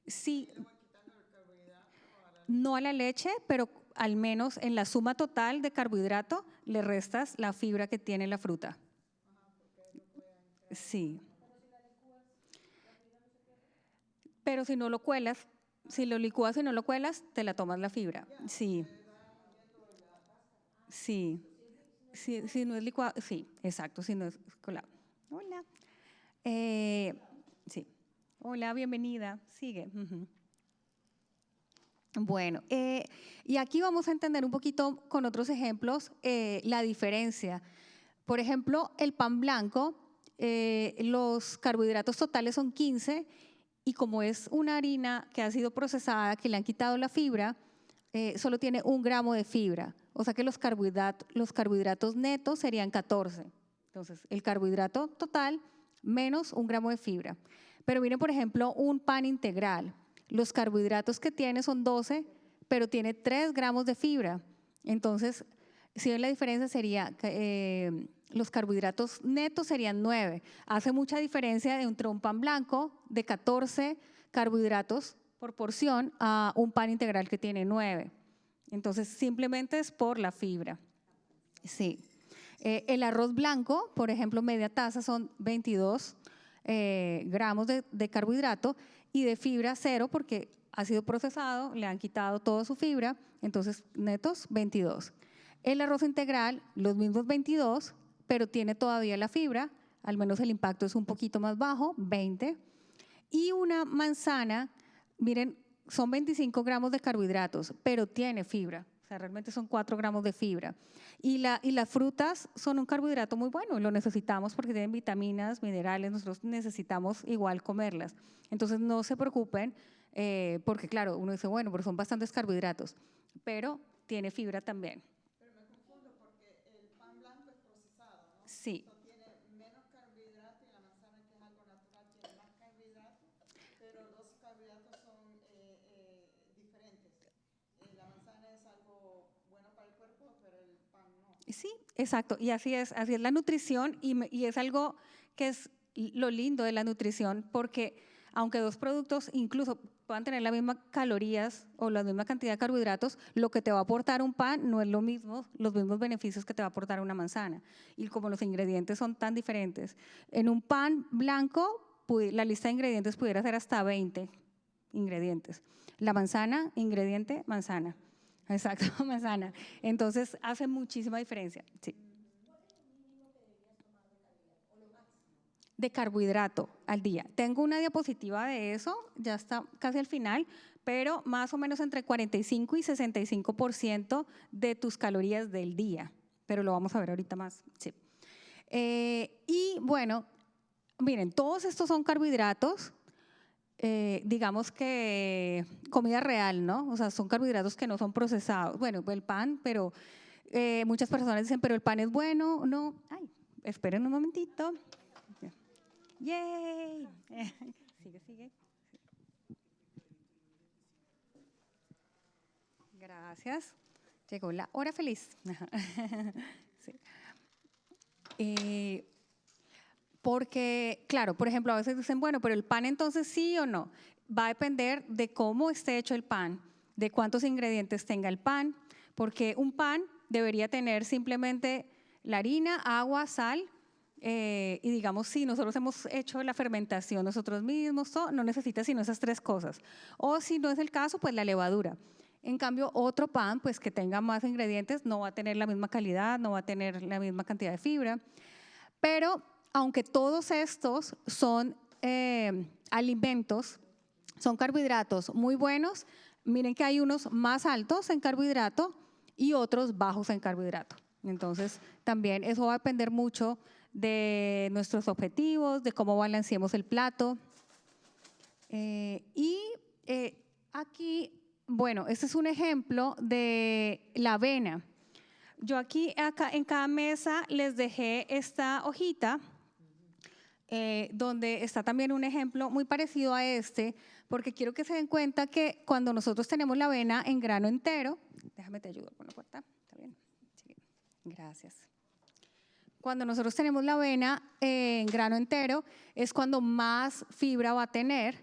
Sí, ¿le voy quitando el carbohidrato a la leche? no a la leche, pero al menos en la suma total de carbohidrato le restas la fibra que tiene la fruta. Sí. Pero si no lo cuelas, si lo licúas y no lo cuelas, te la tomas la fibra. Sí. Sí. Sí, si no es licuado, sí, exacto, si no es colado. Hola. Sí. Hola, bienvenida. Sigue. Bueno, y aquí vamos a entender un poquito con otros ejemplos la diferencia. Por ejemplo, el pan blanco, los carbohidratos totales son 15 y como es una harina que ha sido procesada, que le han quitado la fibra, solo tiene 1 gramo de fibra. O sea que los carbohidratos netos serían 14. Entonces, el carbohidrato total menos 1 gramo de fibra. Pero miren, por ejemplo, un pan integral. Los carbohidratos que tiene son 12, pero tiene 3 gramos de fibra. Entonces, si ven la diferencia sería, los carbohidratos netos serían 9. Hace mucha diferencia entre un pan blanco de 14 carbohidratos por porción a un pan integral que tiene 9. Entonces, simplemente es por la fibra. Sí. El arroz blanco, por ejemplo, media taza son 22 gramos de carbohidrato y de fibra 0 porque ha sido procesado, le han quitado toda su fibra, entonces netos 22. El arroz integral, los mismos 22, pero tiene todavía la fibra, al menos el impacto es un poquito más bajo, 20. Y una manzana, miren, son 25 gramos de carbohidratos, pero tiene fibra. O sea, realmente son 4 gramos de fibra. Y las frutas son un carbohidrato muy bueno, lo necesitamos porque tienen vitaminas, minerales, nosotros necesitamos igual comerlas. Entonces no se preocupen, porque claro, uno dice, bueno, pero son bastantes carbohidratos, pero tiene fibra también. Pero me confundo porque el pan blanco es procesado, ¿no? Sí. Eso tiene menos carbohidrato y la manzana, que es algo natural, tiene más carbohidrato, pero los carbohidratos son diferentes. La manzana es algo bueno para el cuerpo, pero el pan no. Sí, exacto. Y así es la nutrición y es algo que es lo lindo de la nutrición porque aunque dos productos incluso puedan tener las mismas calorías o la misma cantidad de carbohidratos, lo que te va a aportar un pan no es lo mismo, los mismos beneficios que te va a aportar una manzana. Y como los ingredientes son tan diferentes, en un pan blanco la lista de ingredientes pudiera ser hasta 20 ingredientes. La manzana, ingrediente, manzana. Exacto, manzana. Entonces hace muchísima diferencia. Sí. De carbohidrato al día. Tengo una diapositiva de eso, ya está casi al final, pero más o menos entre 45 y 65% de tus calorías del día. Pero lo vamos a ver ahorita más. Sí. Y bueno, miren, todos estos son carbohidratos. Digamos que comida real, ¿no? O sea, son carbohidratos que no son procesados. Bueno, el pan, pero muchas personas dicen, pero el pan es bueno, no. Ay, esperen un momentito. ¡Yay! Sigue. Gracias. Llegó la hora feliz. Sí. Porque, claro, por ejemplo, a veces dicen, bueno, pero el pan entonces sí o no. Va a depender de cómo esté hecho el pan, de cuántos ingredientes tenga el pan, porque un pan debería tener simplemente la harina, agua, sal, y digamos, si nosotros hemos hecho la fermentación nosotros mismos, no necesita sino esas 3 cosas. O si no es el caso, pues la levadura. En cambio, otro pan, pues que tenga más ingredientes, no va a tener la misma calidad, no va a tener la misma cantidad de fibra. Pero aunque todos estos son alimentos, son carbohidratos muy buenos, miren que hay unos más altos en carbohidrato y otros bajos en carbohidrato. Entonces, también eso va a depender mucho de nuestros objetivos, de cómo balanceemos el plato. Aquí bueno, este es un ejemplo de la avena. Yo aquí, acá, en cada mesa les dejé esta hojita, donde está también un ejemplo muy parecido a este, porque quiero que se den cuenta que cuando nosotros tenemos la avena en grano entero, déjame te ayudo con la puerta, ¿está bien? Sí, gracias. Cuando nosotros tenemos la avena en grano entero, es cuando más fibra va a tener.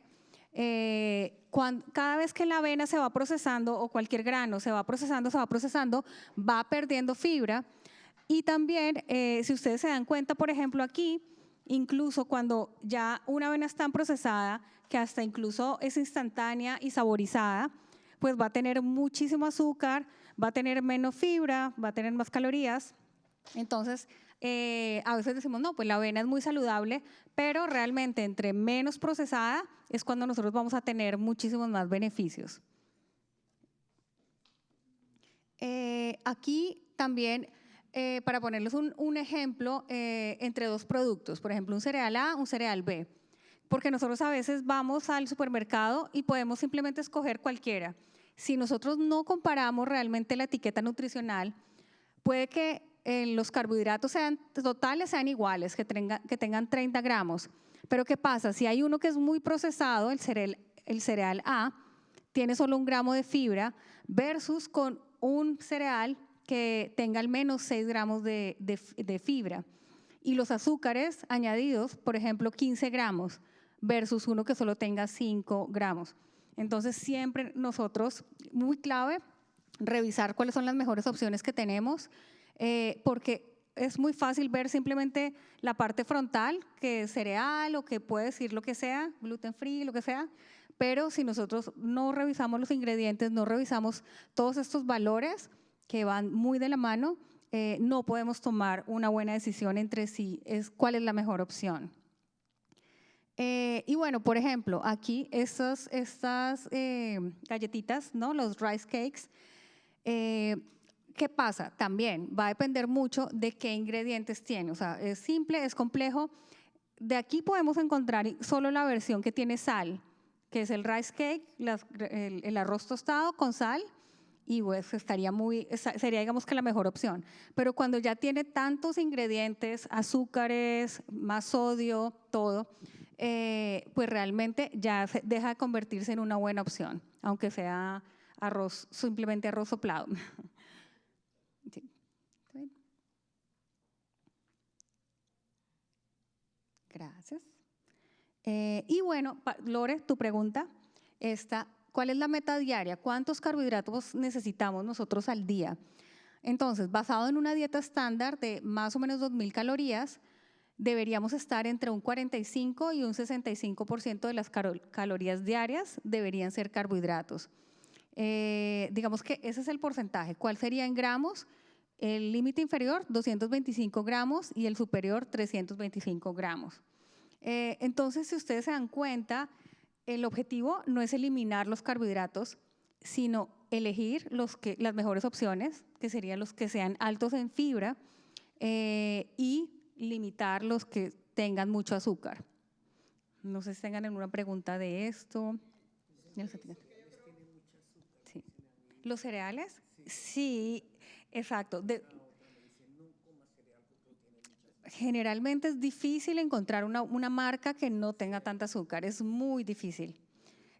Cada vez que la avena se va procesando o cualquier grano se va procesando, va perdiendo fibra. Y también, si ustedes se dan cuenta, por ejemplo, aquí, incluso cuando ya una avena está procesada, que hasta incluso es instantánea y saborizada, pues va a tener muchísimo azúcar, va a tener menos fibra, va a tener más calorías. Entonces, a veces decimos, no, pues la avena es muy saludable, pero realmente entre menos procesada es cuando nosotros vamos a tener muchísimos más beneficios. Aquí también, para ponerles un ejemplo, entre dos productos, por ejemplo, un cereal A, un cereal B, porque nosotros a veces vamos al supermercado y podemos simplemente escoger cualquiera. Si nosotros no comparamos realmente la etiqueta nutricional, puede que los carbohidratos totales sean iguales, que tengan 30 gramos. Pero ¿qué pasa? Si hay uno que es muy procesado, el cereal A, tiene solo 1 gramo de fibra, versus con un cereal que tenga al menos 6 gramos de fibra. Y los azúcares añadidos, por ejemplo, 15 gramos, versus uno que solo tenga 5 gramos. Entonces, siempre nosotros, muy clave, revisar cuáles son las mejores opciones que tenemos, porque es muy fácil ver simplemente la parte frontal, que es cereal o que puede decir lo que sea, gluten free, lo que sea, pero si nosotros no revisamos los ingredientes, no revisamos todos estos valores que van muy de la mano, no podemos tomar una buena decisión entre cuál es la mejor opción. Y bueno, por ejemplo, aquí estas galletitas, ¿no? Los rice cakes, ¿qué pasa? También va a depender mucho de qué ingredientes tiene. O sea, es simple, es complejo. De aquí podemos encontrar solo la versión que tiene sal, que es el rice cake, el arroz tostado con sal, y pues sería, digamos, que la mejor opción. Pero cuando ya tiene tantos ingredientes, azúcares, más sodio, todo, pues realmente ya deja de convertirse en una buena opción, aunque sea simplemente arroz soplado. Sí. Gracias. Y bueno, Lore, tu pregunta está, ¿cuál es la meta diaria? ¿Cuántos carbohidratos necesitamos nosotros al día? Entonces, basado en una dieta estándar de más o menos 2.000 calorías, deberíamos estar entre un 45 y un 65% de las calorías diarias deberían ser carbohidratos. Digamos que ese es el porcentaje. ¿Cuál sería en gramos? El límite inferior, 225 gramos, y el superior, 325 gramos. Entonces, si ustedes se dan cuenta, el objetivo no es eliminar los carbohidratos, sino elegir las mejores opciones, que serían los que sean altos en fibra, y limitar los que tengan mucho azúcar. No sé si tengan alguna pregunta de esto. Sí. ¿Los cereales? Sí, exacto. Generalmente es difícil encontrar una marca que no tenga tanta azúcar, es muy difícil.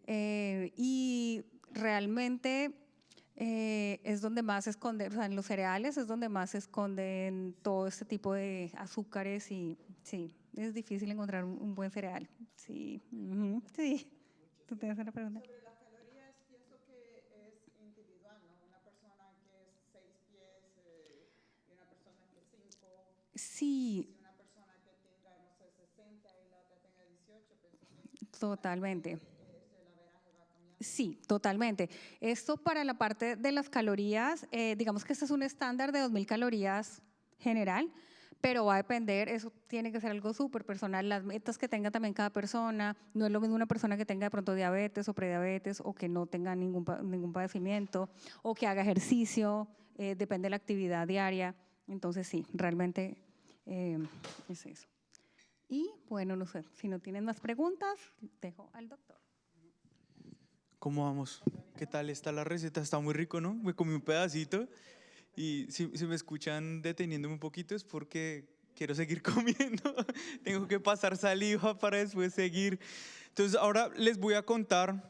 Y realmente es donde más se esconde, o sea, en los cereales es donde más se esconden todo este tipo de azúcares y sí, es difícil encontrar un buen cereal. Sí, sí. ¿Tú tienes una pregunta? Sobre las calorías, pienso que es individual, ¿no? Una persona que es 6 pies y una persona que es 5. Sí. Si una persona que tenga, no sé, 60 y la otra tenga 18, pienso que totalmente. El averaje va cambiando. Sí, totalmente. Esto para la parte de las calorías, digamos que este es un estándar de 2.000 calorías general, pero va a depender, eso tiene que ser algo súper personal, las metas que tenga también cada persona, no es lo mismo una persona que tenga de pronto diabetes o prediabetes o que no tenga ningún padecimiento o que haga ejercicio, depende de la actividad diaria, entonces sí, realmente es eso. Y bueno, no sé, si no tienen más preguntas, dejo al doctor. ¿Cómo vamos? ¿Qué tal está la receta? Está muy rico, ¿no? Me comí un pedacito y si me escuchan deteniéndome un poquito es porque quiero seguir comiendo. Tengo que pasar saliva para después seguir. Entonces ahora les voy a contar,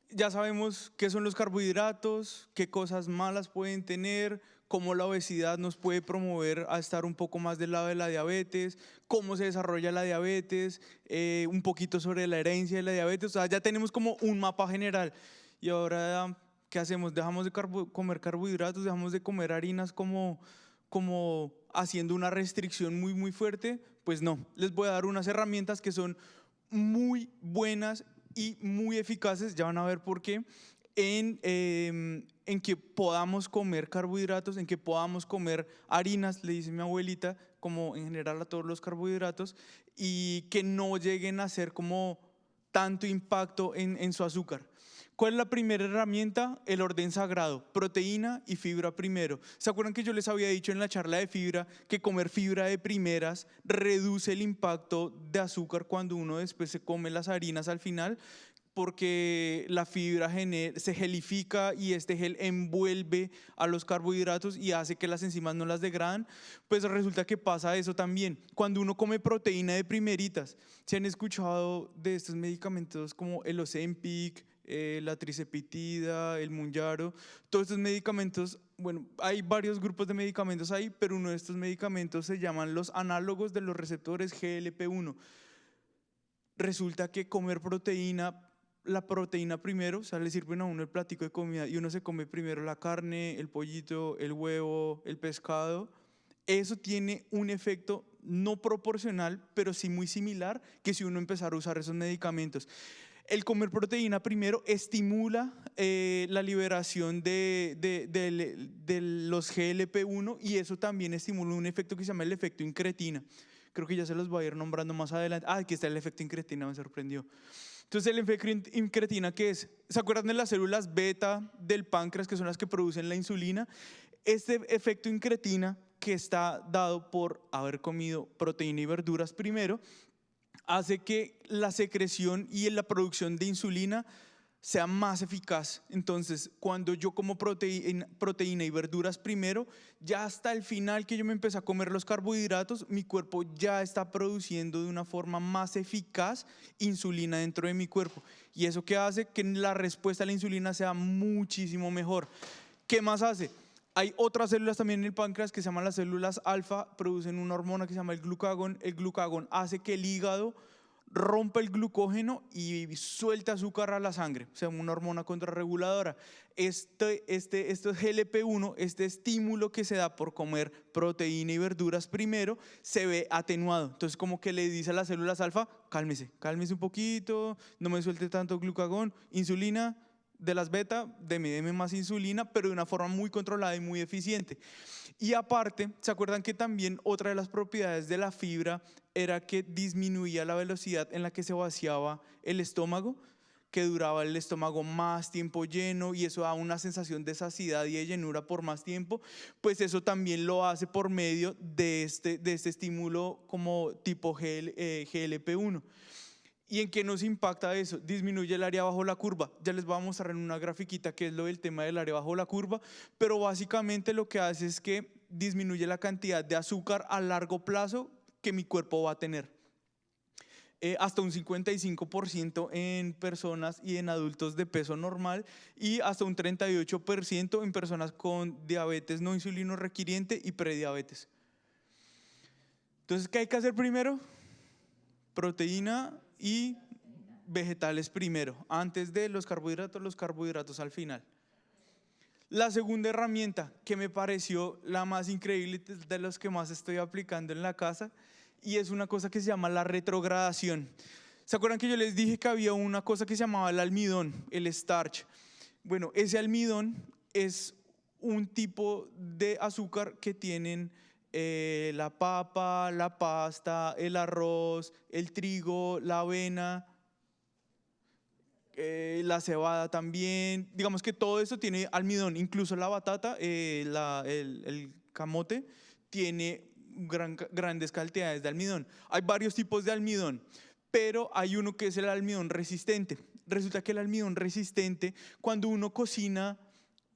ya sabemos qué son los carbohidratos, qué cosas malas pueden tener, cómo la obesidad nos puede promover a estar un poco más del lado de la diabetes, cómo se desarrolla la diabetes, un poquito sobre la herencia de la diabetes. O sea, ya tenemos como un mapa general. Y ahora, ¿qué hacemos? ¿Dejamos de comer carbohidratos? ¿Dejamos de comer harinas como haciendo una restricción muy, muy fuerte? Pues no, les voy a dar unas herramientas que son muy buenas y muy eficaces, ya van a ver por qué, en que podamos comer carbohidratos, en que podamos comer harinas, le dice mi abuelita, como en general a todos los carbohidratos, y que no lleguen a hacer como tanto impacto en su azúcar. ¿Cuál es la primera herramienta? El orden sagrado, proteína y fibra primero. ¿Se acuerdan que yo les había dicho en la charla de fibra que comer fibra de primeras reduce el impacto de azúcar cuando uno después se come las harinas al final? Porque la fibra se gelifica y este gel envuelve a los carbohidratos y hace que las enzimas no las degradan. Pues resulta que pasa eso también. Cuando uno come proteína de primeritas, ¿se han escuchado de estos medicamentos como el Ozempic, la trizepatida, el Mounjaro? Todos estos medicamentos, bueno, hay varios grupos de medicamentos ahí, pero uno de estos medicamentos se llaman los análogos de los receptores GLP-1. Resulta que comer proteína, la proteína primero, o sea, le sirven a uno el platico de comida y uno se come primero la carne, el pollito, el huevo, el pescado. Eso tiene un efecto no proporcional, pero sí muy similar que si uno empezara a usar esos medicamentos. El comer proteína primero estimula la liberación de los GLP-1 y eso también estimula un efecto que se llama el efecto incretina. Creo que ya se los voy a ir nombrando más adelante. Ah, aquí está el efecto incretina, me sorprendió. Entonces el efecto incretina, ¿qué es? ¿Se acuerdan de las células beta del páncreas que son las que producen la insulina? Este efecto incretina, que está dado por haber comido proteína y verduras primero, hace que la secreción y la producción de insulina sea más eficaz. Entonces, cuando yo como proteína y verduras primero, ya hasta el final que yo me empecé a comer los carbohidratos, mi cuerpo ya está produciendo de una forma más eficaz insulina dentro de mi cuerpo. Y eso que hace que la respuesta a la insulina sea muchísimo mejor. ¿Qué más hace? Hay otras células también en el páncreas que se llaman las células alfa, producen una hormona que se llama el glucagón. El glucagón hace que el hígado rompe el glucógeno y suelta azúcar a la sangre, o sea, una hormona contrarreguladora. Este GLP-1, este estímulo que se da por comer proteína y verduras primero, se ve atenuado. Entonces, como que le dice a las células alfa, cálmese un poquito, no me suelte tanto glucagón, insulina. De las beta, deme más insulina, pero de una forma muy controlada y muy eficiente. Y aparte, ¿se acuerdan que también otra de las propiedades de la fibra era que disminuía la velocidad en la que se vaciaba el estómago? Que duraba el estómago más tiempo lleno y eso da una sensación de saciedad y de llenura por más tiempo. Pues eso también lo hace por medio de este estímulo como tipo GLP-1. ¿Y en qué nos impacta eso? Disminuye el área bajo la curva. Ya les voy a mostrar en una grafiquita qué es lo del tema del área bajo la curva, pero básicamente lo que hace es que disminuye la cantidad de azúcar a largo plazo que mi cuerpo va a tener. Hasta un 55% en personas y en adultos de peso normal y hasta un 38% en personas con diabetes no insulino requiriente y prediabetes. Entonces, ¿qué hay que hacer primero? Proteína y vegetales primero, antes de los carbohidratos al final. La segunda herramienta que me pareció la más increíble de los que más estoy aplicando en la casa y es una cosa que se llama la retrogradación. ¿Se acuerdan que yo les dije que había una cosa que se llamaba el almidón, el starch? Bueno, ese almidón es un tipo de azúcar que tienen la papa, la pasta, el arroz, el trigo, la avena, la cebada también. Digamos que todo eso tiene almidón, incluso la batata, el camote, tiene grandes cantidades de almidón. Hay varios tipos de almidón, pero hay uno que es el almidón resistente. Resulta que el almidón resistente, cuando uno cocina,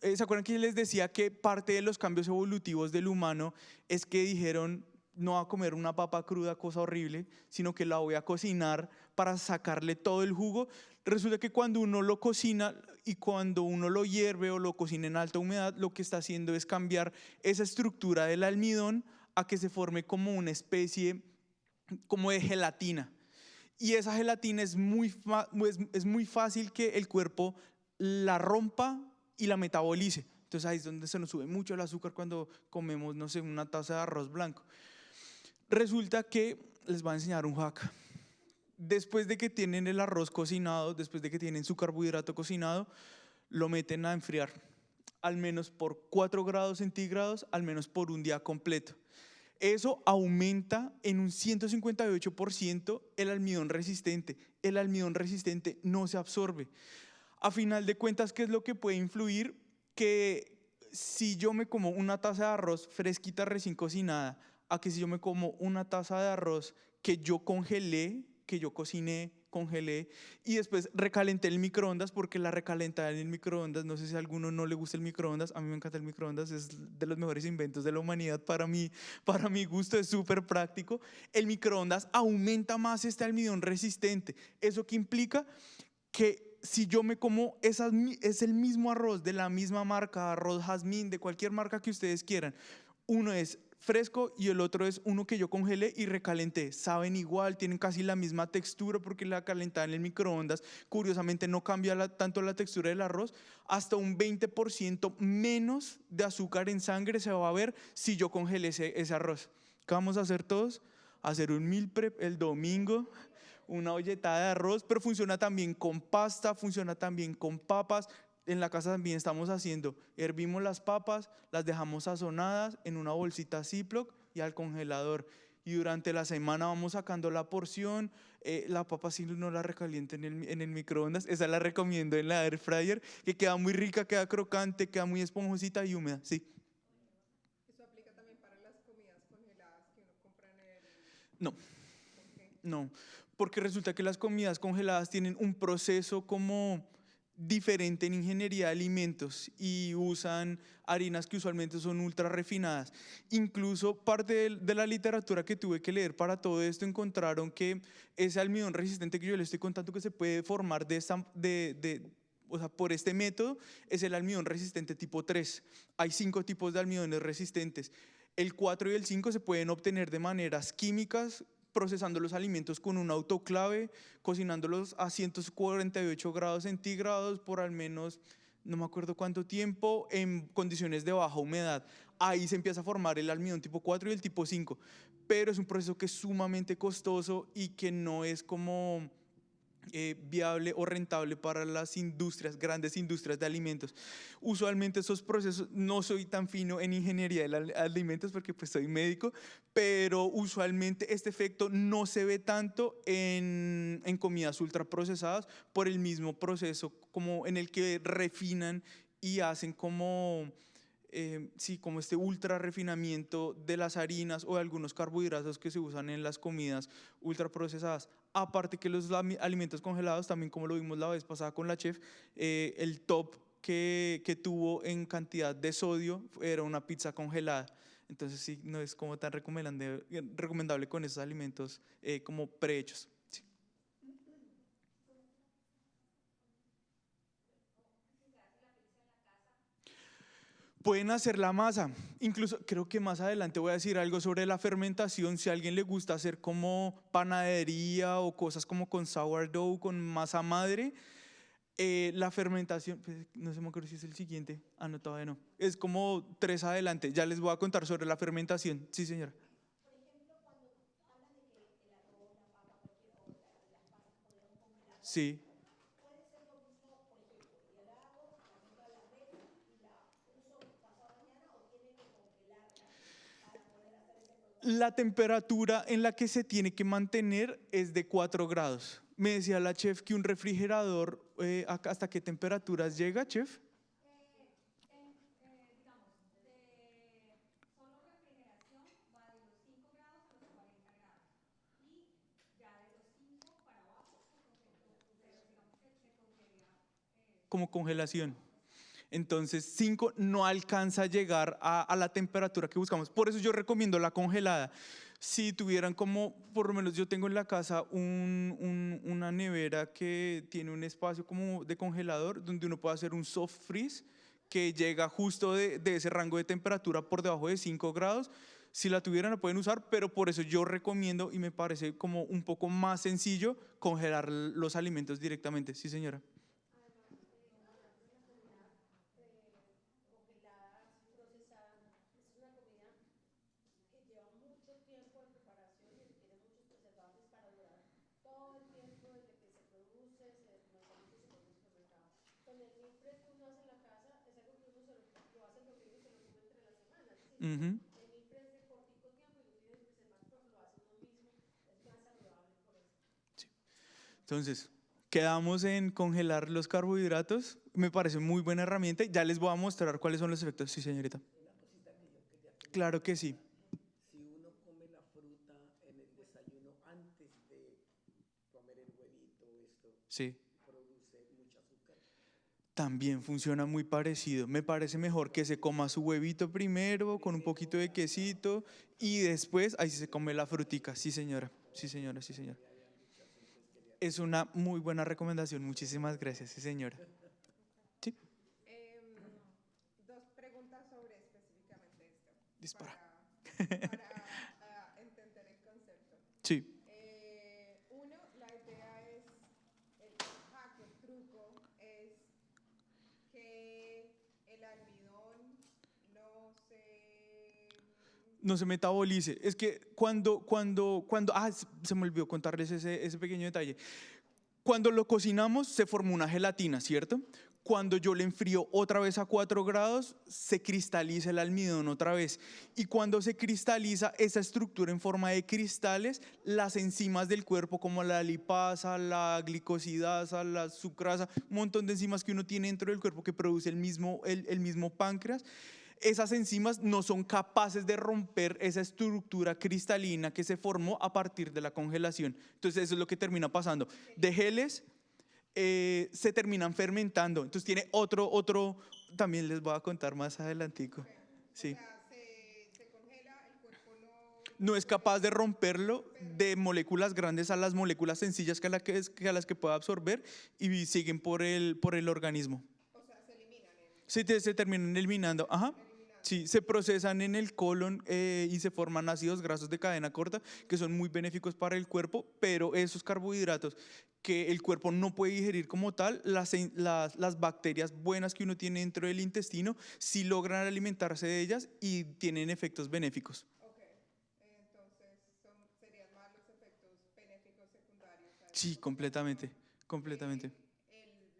¿se acuerdan que les decía que parte de los cambios evolutivos del humano es que dijeron, no a comer una papa cruda, cosa horrible, sino que la voy a cocinar para sacarle todo el jugo? Resulta que cuando uno lo cocina y cuando uno lo hierve o lo cocina en alta humedad, lo que está haciendo es cambiar esa estructura del almidón a que se forme como una especie como de gelatina. Y esa gelatina es muy fácil que el cuerpo la rompa y la metabolice. Entonces ahí es donde se nos sube mucho el azúcar cuando comemos, no sé, una taza de arroz blanco. Resulta que les voy a enseñar un hack. Después de que tienen el arroz cocinado, después de que tienen su carbohidrato cocinado, lo meten a enfriar, al menos por 4 grados centígrados, al menos por un día completo. Eso aumenta en un 158% el almidón resistente. El almidón resistente no se absorbe. A final de cuentas, ¿qué es lo que puede influir? Que si yo me como una taza de arroz fresquita recién cocinada, a que si yo me como una taza de arroz que yo congelé, que yo cociné, congelé y después recalenté el microondas, porque la recalentada en el microondas, no sé si a alguno no le gusta el microondas, a mí me encanta el microondas, es de los mejores inventos de la humanidad para mi gusto, es súper práctico. El microondas aumenta más este almidón resistente. ¿Eso qué implica? Que si yo me como es el mismo arroz de la misma marca, arroz jazmín, de cualquier marca que ustedes quieran, uno es fresco y el otro es uno que yo congelé y recalenté, saben igual, tienen casi la misma textura porque la calentada en el microondas curiosamente no cambia tanto la textura del arroz. Hasta un 20% menos de azúcar en sangre se va a ver si yo congelé ese arroz. ¿Qué vamos a hacer todos? Hacer un meal prep el domingo, una olletada de arroz, pero funciona también con pasta, funciona también con papas. En la casa también estamos haciendo, hervimos las papas, las dejamos sazonadas en una bolsita Ziploc y al congelador. Y durante la semana vamos sacando la porción. La papa sí no la recaliente en el microondas, esa la recomiendo en la air fryer, que queda muy rica, queda crocante, queda muy esponjosita y húmeda, sí. ¿Eso aplica también para las comidas congeladas que uno compra en el...? No. ¿Por qué? No, porque resulta que las comidas congeladas tienen un proceso como diferente en ingeniería de alimentos y usan harinas que usualmente son ultra refinadas. Incluso parte de la literatura que tuve que leer para todo esto encontraron que ese almidón resistente que yo le estoy contando que se puede formar o sea, por este método es el almidón resistente tipo 3. Hay 5 tipos de almidones resistentes. El 4 y el 5 se pueden obtener de maneras químicas, procesando los alimentos con un autoclave, cocinándolos a 148 grados centígrados por al menos, no me acuerdo cuánto tiempo, en condiciones de baja humedad. Ahí se empieza a formar el almidón tipo 4 y el tipo 5, pero es un proceso que es sumamente costoso y que no es como viable o rentable para las industrias, grandes industrias de alimentos. Usualmente esos procesos, no soy tan fino en ingeniería de alimentos porque pues soy médico, pero usualmente este efecto no se ve tanto en comidas ultraprocesadas por el mismo proceso como en el que refinan y hacen como sí, como este ultra refinamiento de las harinas o de algunos carbohidratos que se usan en las comidas ultraprocesadas. Aparte que los alimentos congelados, también como lo vimos la vez pasada con la chef, el top que tuvo en cantidad de sodio era una pizza congelada. Entonces sí, no es como tan recomendable con esos alimentos como prehechos. Sí. Pueden hacer la masa, incluso creo que más adelante voy a decir algo sobre la fermentación, si a alguien le gusta hacer como panadería o cosas como con sourdough, con masa madre, la fermentación, pues, no se me acuerdo si es el siguiente, no, todavía no, es como 3 adelante, ya les voy a contar sobre la fermentación, sí señora. Sí. La temperatura en la que se tiene que mantener es de 4 grados. Me decía la chef que un refrigerador, ¿hasta qué temperaturas llega, chef? como congelación. Entonces 5 no alcanza a llegar a la temperatura que buscamos. Por eso yo recomiendo la congelada. Si tuvieran como, por lo menos yo tengo en la casa una nevera que tiene un espacio como de congelador donde uno puede hacer un soft freeze que llega justo de ese rango de temperatura por debajo de 5 grados. Si la tuvieran la pueden usar, pero por eso yo recomiendo y me parece como un poco más sencillo congelar los alimentos directamente. Sí, señora. Ujú. Sí. Entonces, quedamos en congelar los carbohidratos. Me parece muy buena herramienta. Ya les voy a mostrar cuáles son los efectos. Sí, señorita. Claro que sí. Si uno come la fruta en el desayuno antes de comer el huevito, esto Sí. produce mucho azúcar. También funciona muy parecido. Me parece mejor que se coma su huevito primero con un poquito de quesito y después ahí sí se come la frutica. Sí, señora. Sí, señora. Sí, señora. Es una muy buena recomendación. Muchísimas gracias. Sí, señora. Sí. Dos preguntas sobre específicamente esto. Dispara. Para entender el concepto. Sí. Uno, la idea es, el hack, el truco es que el almidón No se metabolice. Es que se me olvidó contarles ese pequeño detalle. Cuando lo cocinamos se forma una gelatina, ¿cierto? Cuando yo le enfrío otra vez a 4 grados, se cristaliza el almidón otra vez. Y cuando se cristaliza esa estructura en forma de cristales, las enzimas del cuerpo como la lipasa, la glicosidasa, la sucrasa, un montón de enzimas que uno tiene dentro del cuerpo que produce el mismo páncreas, esas enzimas no son capaces de romper esa estructura cristalina que se formó a partir de la congelación. Entonces eso es lo que termina pasando. De geles se terminan fermentando. Entonces tiene otro, también les voy a contar más adelantico. Sí. O sea, se congela, el cuerpo No es capaz de romperlo de moléculas grandes a las moléculas sencillas que a las que puede absorber y siguen por el organismo. O sea, se eliminan. Se terminan eliminando. Ajá. Sí, se procesan en el colon y se forman ácidos grasos de cadena corta que son muy benéficos para el cuerpo, pero esos carbohidratos que el cuerpo no puede digerir como tal, las bacterias buenas que uno tiene dentro del intestino sí logran alimentarse de ellas y tienen efectos benéficos. Ok, entonces serían más los efectos benéficos secundarios. Sí, completamente.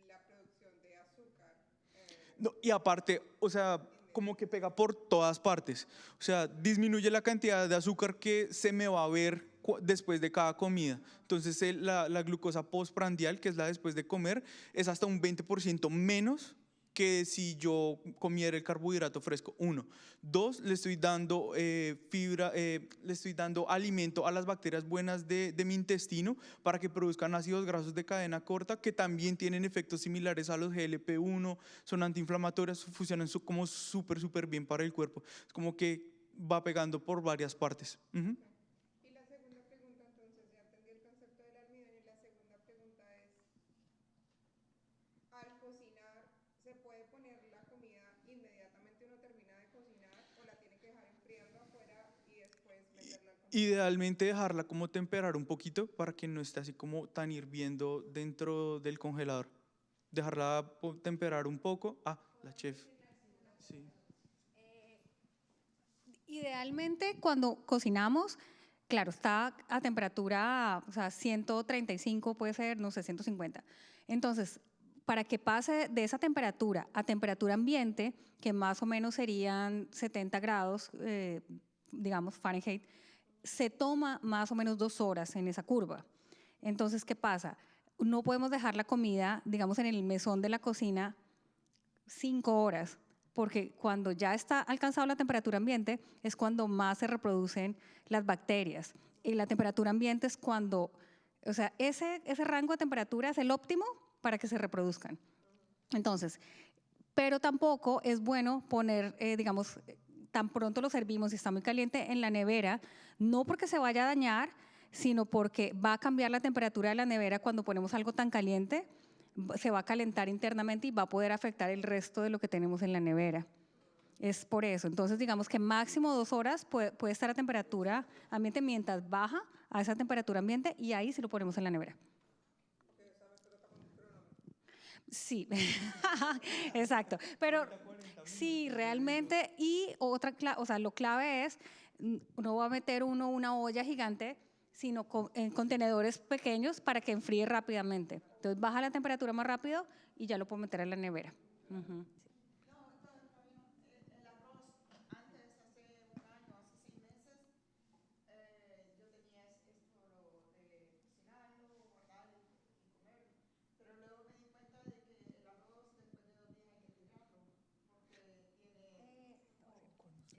La producción de azúcar. No, y aparte, o sea, como que pega por todas partes. O sea, disminuye la cantidad de azúcar que se me va a ver después de cada comida. Entonces, la glucosa postprandial, que es la después de comer, es hasta un 20% menos que si yo comiera el carbohidrato fresco. 1. 2, le estoy dando fibra, le estoy dando alimento a las bacterias buenas de mi intestino para que produzcan ácidos grasos de cadena corta que también tienen efectos similares a los GLP-1, son antiinflamatorias, funcionan como súper bien para el cuerpo. Es como que va pegando por varias partes. Y la segunda pregunta, entonces, ya entendí el concepto del almidón y la segunda pregunta es, al cocinar, ¿se puede poner la comida inmediatamente uno termina de cocinar o la tiene que dejar enfriando afuera y después meterla al congelador? Idealmente dejarla como temperar un poquito para que no esté así como tan hirviendo dentro del congelador. Dejarla temperar un poco. La chef. Sí. Idealmente, cuando cocinamos, claro, está a temperatura, o sea, 135 puede ser, no sé, 150. Entonces, para que pase de esa temperatura a temperatura ambiente, que más o menos serían 70 grados, digamos, Fahrenheit, se toma más o menos 2 horas en esa curva. Entonces, ¿qué pasa? No podemos dejar la comida, digamos, en el mesón de la cocina 5 horas, porque cuando ya está alcanzado la temperatura ambiente es cuando más se reproducen las bacterias. Y la temperatura ambiente es cuando, o sea, ese rango de temperatura es el óptimo para que se reproduzcan. Entonces, pero tampoco es bueno poner, digamos, tan pronto lo servimos y está muy caliente en la nevera, no porque se vaya a dañar, sino porque va a cambiar la temperatura de la nevera cuando ponemos algo tan caliente, se va a calentar internamente y va a poder afectar el resto de lo que tenemos en la nevera. Es por eso. Entonces, digamos que máximo 2 horas puede estar a temperatura ambiente mientras baja a esa temperatura ambiente y ahí sí lo ponemos en la nevera. Sí, exacto. Pero sí, realmente, y otra, o sea, lo clave es, no va a meter uno una olla gigante, sino en contenedores pequeños para que enfríe rápidamente. Entonces baja la temperatura más rápido y ya lo puedo meter en la nevera. Uh-huh.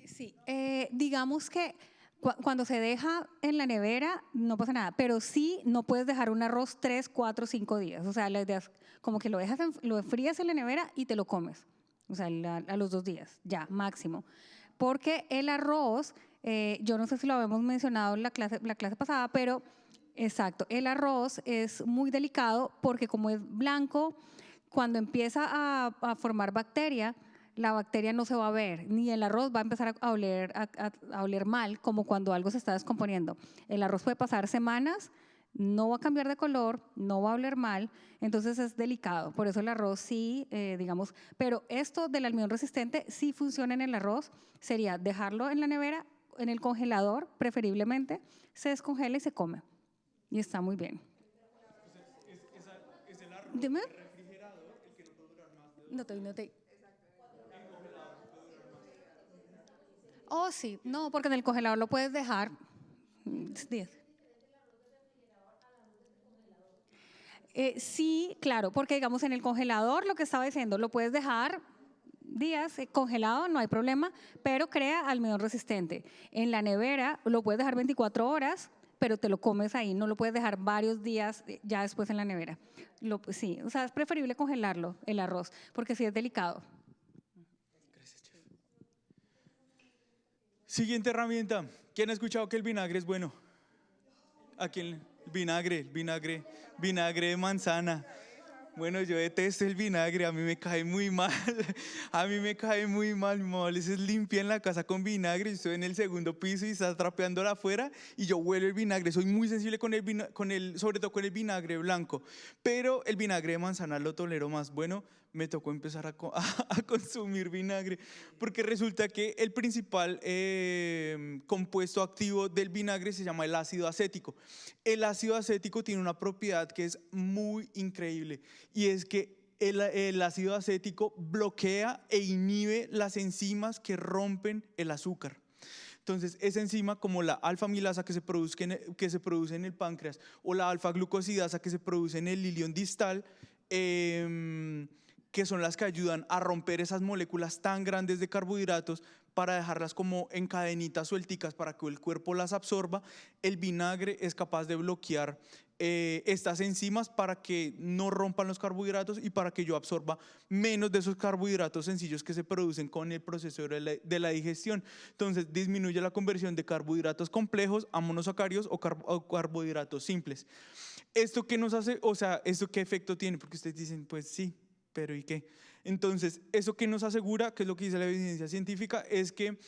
Sí, digamos que cuando se deja en la nevera no pasa nada, pero sí no puedes dejar un arroz 3, 4, 5 días. O sea, la idea es como que lo dejas, lo frías en la nevera y te lo comes. O sea, a los 2 días, ya, máximo. Porque el arroz, yo no sé si lo habíamos mencionado en la clase pasada, pero exacto, el arroz es muy delicado porque como es blanco, cuando empieza a formar bacteria, la bacteria no se va a ver, ni el arroz va a empezar a oler mal, como cuando algo se está descomponiendo. El arroz puede pasar semanas, no va a cambiar de color, no va a oler mal, entonces es delicado. Por eso el arroz sí, digamos, pero esto del almidón resistente sí funciona en el arroz, sería dejarlo en la nevera, en el congelador, preferiblemente, se descongela y se come. Y está muy bien. ¿Es el arroz Dime. refrigerador el que no puede durar más de 2 No te. Oh, sí, no, porque en el congelador lo puedes dejar 10. Sí, claro, porque digamos en el congelador lo que estaba diciendo, lo puedes dejar días congelado, no hay problema, pero crea almidón resistente. En la nevera lo puedes dejar 24 horas, pero te lo comes ahí, no lo puedes dejar varios días ya después en la nevera. Sí, o sea, es preferible congelarlo, el arroz, porque sí es delicado. Gracias, chef. Siguiente herramienta. ¿Quién ha escuchado que el vinagre es bueno? ¿A quién? Vinagre de manzana. Bueno, yo detesto el vinagre, a mí me cae muy mal, a mí me cae muy mal, mi mamá a veces limpia en la casa con vinagre, yo estoy en el segundo piso y está trapeándola afuera y yo huelo el vinagre, soy muy sensible sobre todo con el vinagre blanco, pero el vinagre de manzana lo tolero más. Bueno, me tocó empezar a consumir vinagre, porque resulta que el principal compuesto activo del vinagre se llama el ácido acético. El ácido acético tiene una propiedad que es muy increíble, y es que el ácido acético bloquea e inhibe las enzimas que rompen el azúcar. Entonces, esa enzima como la alfa-amilasa que se produce en el páncreas o la alfa-glucosidasa que se produce en el ilion distal, que son las que ayudan a romper esas moléculas tan grandes de carbohidratos para dejarlas como en cadenitas suelticas para que el cuerpo las absorba, el vinagre es capaz de bloquear estas enzimas para que no rompan los carbohidratos y para que yo absorba menos de esos carbohidratos sencillos que se producen con el proceso de la digestión. Entonces disminuye la conversión de carbohidratos complejos a monosacáridos o carbohidratos simples. ¿Esto qué nos hace? O sea, ¿esto qué efecto tiene? Porque ustedes dicen, pues sí, pero ¿y qué? Entonces, eso que nos asegura, que es lo que dice la evidencia científica, es que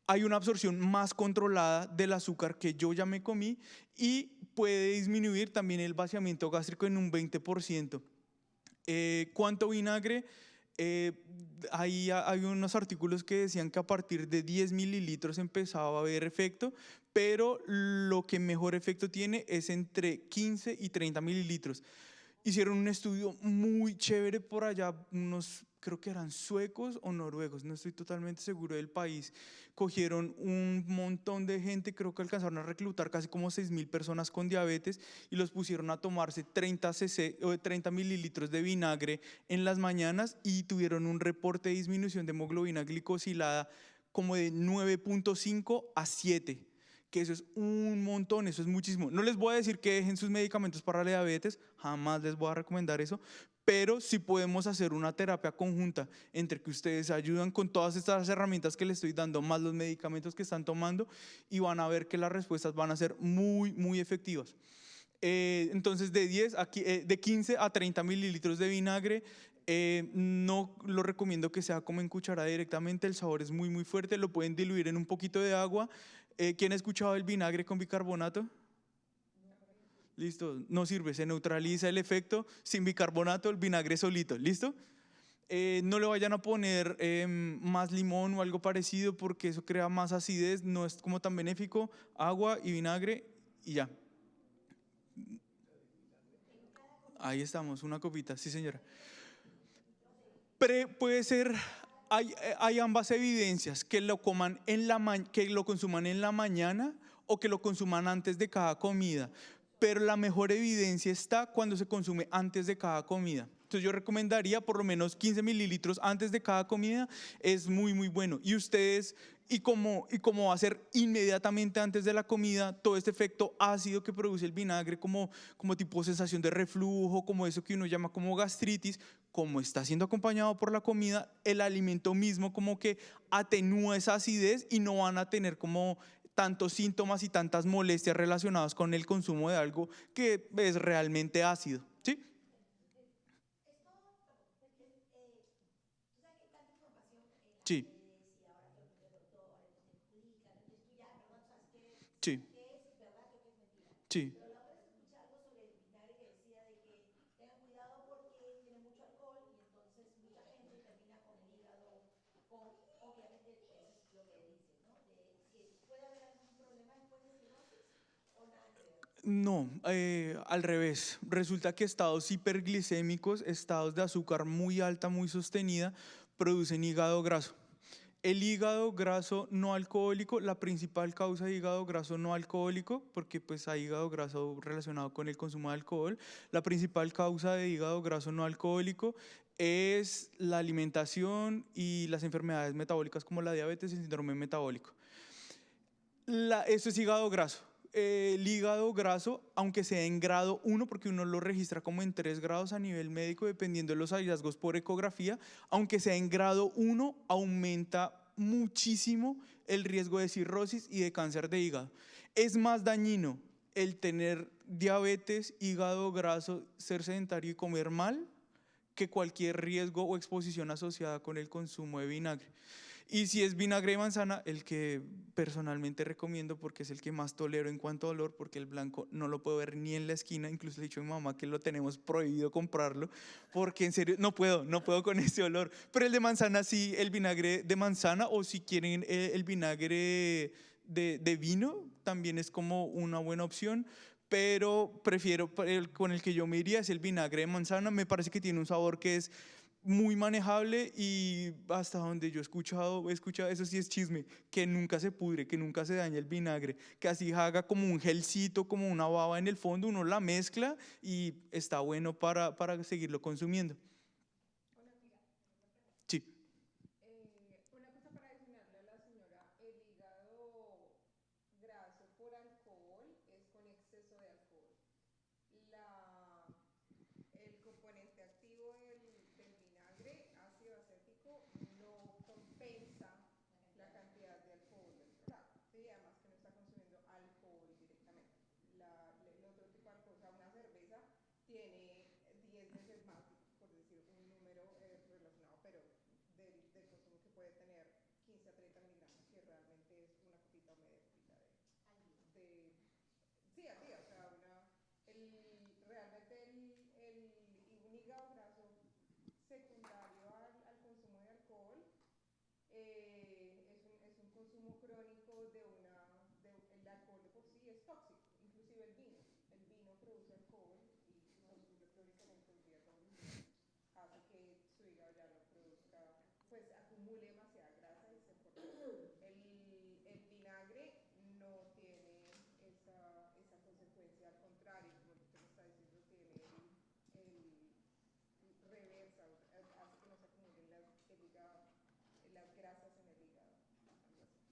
hay una absorción más controlada del azúcar que yo ya me comí y puede disminuir también el vaciamiento gástrico en un 20%. ¿Cuánto vinagre? Hay unos artículos que decían que a partir de 10 mililitros empezaba a haber efecto, pero lo que mejor efecto tiene es entre 15 y 30 mililitros. Hicieron un estudio muy chévere por allá, creo que eran suecos o noruegos, no estoy totalmente seguro del país. Cogieron un montón de gente, creo que alcanzaron a reclutar casi como 6.000 personas con diabetes y los pusieron a tomarse 30 mililitros de vinagre en las mañanas y tuvieron un reporte de disminución de hemoglobina glicosilada como de 9.5 a 7. Que eso es un montón, eso es muchísimo. No les voy a decir que dejen sus medicamentos para la diabetes, jamás les voy a recomendar eso, pero sí podemos hacer una terapia conjunta entre que ustedes ayudan con todas estas herramientas que les estoy dando, más los medicamentos que están tomando, y van a ver que las respuestas van a ser muy, muy efectivas. Entonces, de 15 a 30 mililitros de vinagre, no lo recomiendo que sea como en cucharada directamente, el sabor es muy, muy fuerte, lo pueden diluir en un poquito de agua. ¿Quién ha escuchado el vinagre con bicarbonato? Listo, no sirve, se neutraliza el efecto sin bicarbonato, el vinagre solito, ¿listo? No le vayan a poner más limón o algo parecido porque eso crea más acidez, no es como tan benéfico. Agua y vinagre y ya. Ahí estamos, una copita, sí señora. Puede ser, hay ambas evidencias, que lo que lo consuman en la mañana o que lo consuman antes de cada comida. Pero la mejor evidencia está cuando se consume antes de cada comida. Entonces yo recomendaría por lo menos 15 mililitros antes de cada comida, es muy, muy bueno. Y ustedes, y como va a ser inmediatamente antes de la comida, todo este efecto ácido que produce el vinagre, como tipo sensación de reflujo, como eso que uno llama como gastritis, como está siendo acompañado por la comida, el alimento mismo como que atenúa esa acidez y no van a tener como tantos síntomas y tantas molestias relacionadas con el consumo de algo que es realmente ácido, ¿sí? Sí. Sí. Sí. No, al revés. Resulta que estados hiperglicémicos, estados de azúcar muy alta, muy sostenida, producen hígado graso. El hígado graso no alcohólico, la principal causa de hígado graso no alcohólico, porque pues hay hígado graso relacionado con el consumo de alcohol, la principal causa de hígado graso no alcohólico es la alimentación y las enfermedades metabólicas como la diabetes y el síndrome metabólico. Eso es hígado graso. El hígado graso, aunque sea en grado 1, porque uno lo registra como en 3 grados a nivel médico, dependiendo de los hallazgos por ecografía, aunque sea en grado 1, aumenta muchísimo el riesgo de cirrosis y de cáncer de hígado. Es más dañino el tener diabetes, hígado graso, ser sedentario y comer mal, que cualquier riesgo o exposición asociada con el consumo de vinagre. Y si es vinagre de manzana, el que personalmente recomiendo porque es el que más tolero en cuanto a olor, porque el blanco no lo puedo ver ni en la esquina, incluso le he dicho a mi mamá que lo tenemos prohibido comprarlo, porque en serio no puedo con ese olor. Pero el de manzana sí, el vinagre de manzana, o si quieren el vinagre de vino, también es como una buena opción. Pero prefiero, con el que yo me iría es el vinagre de manzana, me parece que tiene un sabor que es muy manejable y hasta donde yo he escuchado, eso sí es chisme, que nunca se pudre, que nunca se dañe el vinagre, que así haga como un gelcito, como una baba en el fondo, uno la mezcla y está bueno para seguirlo consumiendo. Sí. Una cosa para adicionarle a la señora, el hígado graso por alcohol es con exceso de alcohol. El componente activo del vinagre, ácido acético, no compensa la cantidad de alcohol del otro lado. ¿Sí? Además que no está consumiendo alcohol directamente. El otro tipo de alcohol, o sea, una cerveza tiene 10 veces más, por decir un número relacionado, pero del consumo que puede tener 15 a 30 miligramos, que realmente es una copita o media copita de sí, al día, o sea, realmente un hígado graso secundario al consumo de alcohol es un consumo crónico el alcohol de por sí es tóxico, inclusive el vino produce alcohol y consumirlo crónicamente un día todos los días hace que su hígado ya no produzca, pues acumule demasiada grasa y se forme. El vinagre no tiene esa consecuencia, al contrario, como usted me está diciendo, tiene reversa, hace que no se acumulen las grasas en el hígado, algo así.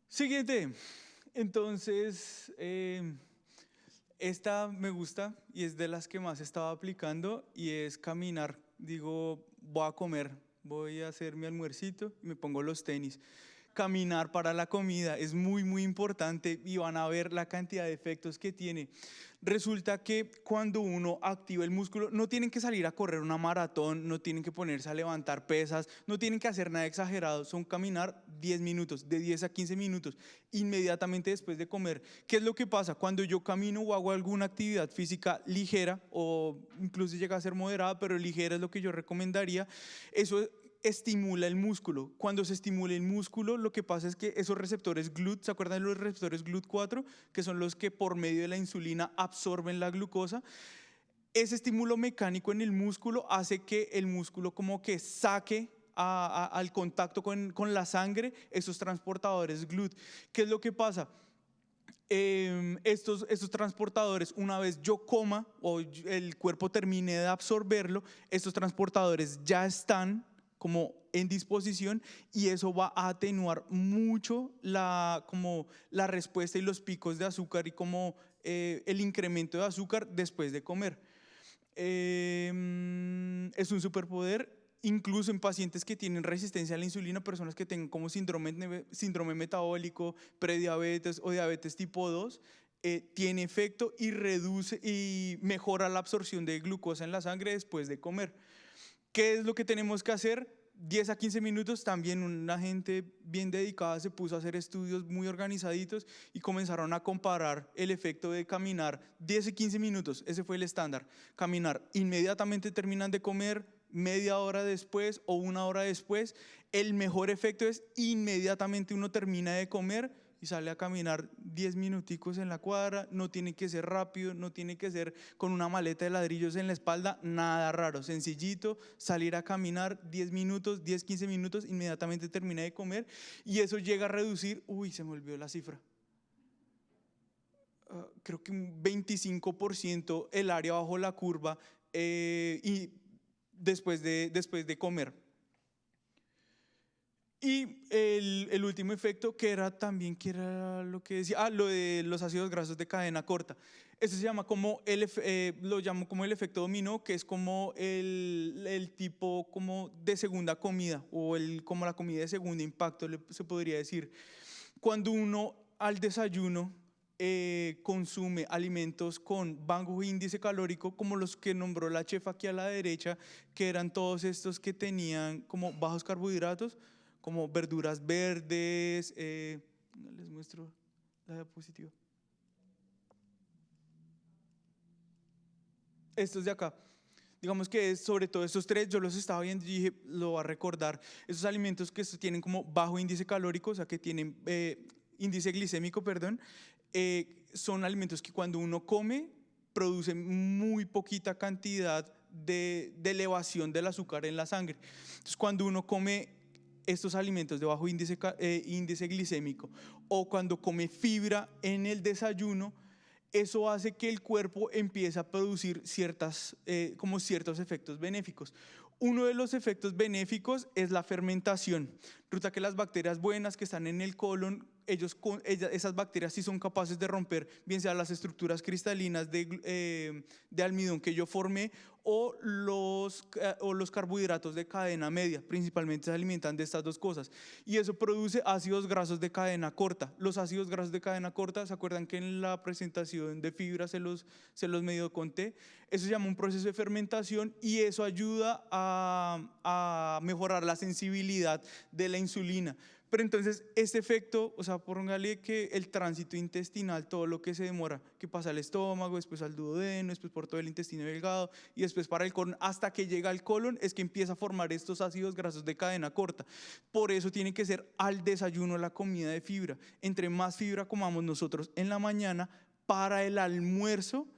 Siguiente. Entonces, esta me gusta y es de las que más estaba aplicando y es caminar. Digo, voy a comer, voy a hacer mi almuercito y me pongo los tenis. Caminar para la comida es muy, muy importante y van a ver la cantidad de efectos que tiene. Resulta que cuando uno activa el músculo, no tienen que salir a correr una maratón, no tienen que ponerse a levantar pesas, no tienen que hacer nada exagerado, son caminar 10 minutos, de 10 a 15 minutos, inmediatamente después de comer. ¿Qué es lo que pasa? Cuando yo camino o hago alguna actividad física ligera o incluso llega a ser moderada, pero ligera es lo que yo recomendaría, eso estimula el músculo. Cuando se estimula el músculo, lo que pasa es que esos receptores GLUT, ¿se acuerdan de los receptores GLUT4? Que son los que por medio de la insulina absorben la glucosa. Ese estímulo mecánico en el músculo hace que el músculo como que saque al contacto con la sangre esos transportadores GLUT. ¿Qué es lo que pasa? Estos transportadores, una vez yo coma o el cuerpo termine de absorberlo, estos transportadores ya están como en disposición y eso va a atenuar mucho como la respuesta y los picos de azúcar y como el incremento de azúcar después de comer. Es un superpoder, incluso en pacientes que tienen resistencia a la insulina, personas que tengan como síndrome metabólico, prediabetes o diabetes tipo 2, tiene efecto y reduce y mejora la absorción de glucosa en la sangre después de comer. ¿Qué es lo que tenemos que hacer? 10 a 15 minutos. También una gente bien dedicada se puso a hacer estudios muy organizaditos y comenzaron a comparar el efecto de caminar 10 y 15 minutos. Ese fue el estándar. Caminar inmediatamente terminan de comer, media hora después o una hora después. El mejor efecto es inmediatamente uno termina de comer y sale a caminar 10 minuticos en la cuadra. No tiene que ser rápido, no tiene que ser con una maleta de ladrillos en la espalda, nada raro, sencillito, salir a caminar 10 minutos, 10, 15 minutos, inmediatamente termina de comer y eso llega a reducir, se me olvidó la cifra, creo que un 25% el área bajo la curva y después de comer. Y el último efecto que era también, que era lo que decía, lo de los ácidos grasos de cadena corta. Eso se llama como lo llamo como el efecto dominó, que es como el tipo como de segunda comida o como la comida de segundo impacto, se podría decir. Cuando uno al desayuno consume alimentos con bajo índice calórico, como los que nombró la chef aquí a la derecha, que eran todos estos que tenían como bajos carbohidratos, como verduras verdes, les muestro la diapositiva. Estos de acá, digamos que sobre todo estos tres, yo los estaba viendo y dije, lo va a recordar, esos alimentos que tienen como bajo índice calórico, o sea que tienen índice glicémico, perdón, son alimentos que cuando uno come producen muy poquita cantidad de elevación del azúcar en la sangre. Entonces cuando uno come estos alimentos de bajo índice glicémico o cuando come fibra en el desayuno, eso hace que el cuerpo empiece a producir ciertos efectos benéficos. Uno de los efectos benéficos es la fermentación. Resulta que las bacterias buenas que están en el colon, esas bacterias sí son capaces de romper, bien sea las estructuras cristalinas de almidón que yo formé o los carbohidratos de cadena media, principalmente se alimentan de estas dos cosas. Y eso produce ácidos grasos de cadena corta. Los ácidos grasos de cadena corta, ¿se acuerdan que en la presentación de fibra se los medio conté? Eso se llama un proceso de fermentación y eso ayuda a mejorar la sensibilidad de la insulina. Pero entonces este efecto, o sea, póngale que el tránsito intestinal, todo lo que se demora, que pasa al estómago, después al duodeno, después por todo el intestino delgado y después para el colon, hasta que llega al colon, es que empieza a formar estos ácidos grasos de cadena corta. Por eso tiene que ser al desayuno la comida de fibra. Entre más fibra comamos nosotros en la mañana, para el almuerzo,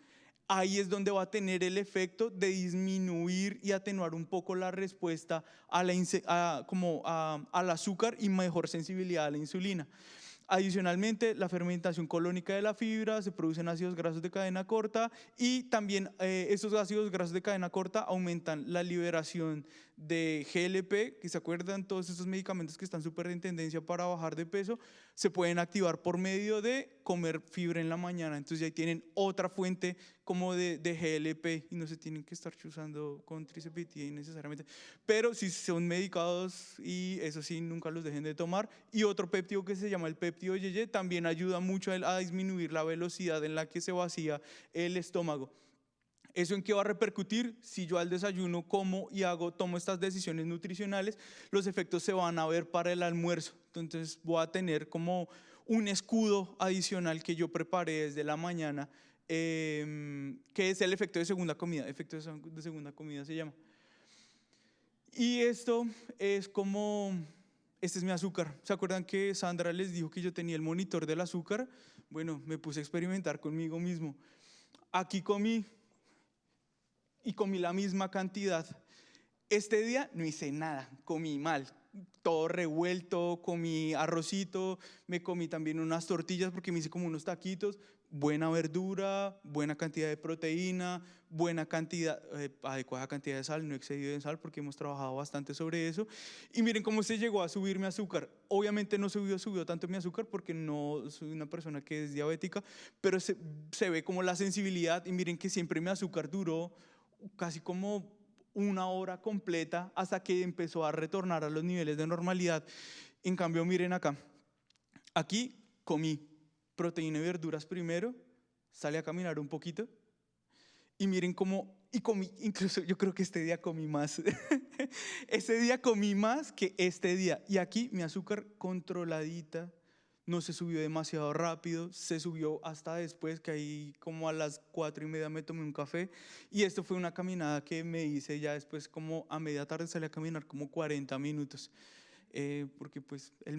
ahí es donde va a tener el efecto de disminuir y atenuar un poco la respuesta al azúcar y mejor sensibilidad a la insulina. Adicionalmente, la fermentación colónica de la fibra, se producen ácidos grasos de cadena corta y también estos ácidos grasos de cadena corta aumentan la liberación de GLP, que se acuerdan todos estos medicamentos que están súper en tendencia para bajar de peso, se pueden activar por medio de comer fibra en la mañana. Entonces ahí tienen otra fuente como de GLP y no se tienen que estar chuzando con trizepatía necesariamente. Pero si son medicados, y eso sí, nunca los dejen de tomar. Y otro péptido que se llama el péptido YY también ayuda mucho a disminuir la velocidad en la que se vacía el estómago. ¿Eso en qué va a repercutir? Si yo al desayuno como y tomo estas decisiones nutricionales, los efectos se van a ver para el almuerzo. Entonces voy a tener como un escudo adicional que yo preparé desde la mañana, que es el efecto de segunda comida. Efecto de segunda comida se llama. Y esto es como, este es mi azúcar. ¿Se acuerdan que Sandra les dijo que yo tenía el monitor del azúcar? Bueno, me puse a experimentar conmigo mismo. Aquí comí la misma cantidad. Este día no hice nada, comí mal, todo revuelto, comí arrocito, me comí también unas tortillas porque me hice como unos taquitos, buena verdura, buena cantidad de proteína, buena cantidad, adecuada cantidad de sal, no excedido en sal porque hemos trabajado bastante sobre eso. Y miren cómo se llegó a subir mi azúcar. Obviamente no subió tanto mi azúcar porque no soy una persona que es diabética, pero se ve como la sensibilidad, y miren que siempre mi azúcar duró casi como una hora completa hasta que empezó a retornar a los niveles de normalidad. En cambio, miren acá, aquí comí proteína y verduras primero, salí a caminar un poquito y miren cómo, y comí, incluso yo creo que este día comí más, este día comí más que este día, y aquí mi azúcar controladita, no se subió demasiado rápido, se subió hasta después, que ahí como a las 4:30 me tomé un café, y esto fue una caminada que me hice ya después, como a media tarde salí a caminar como 40 minutos, porque pues la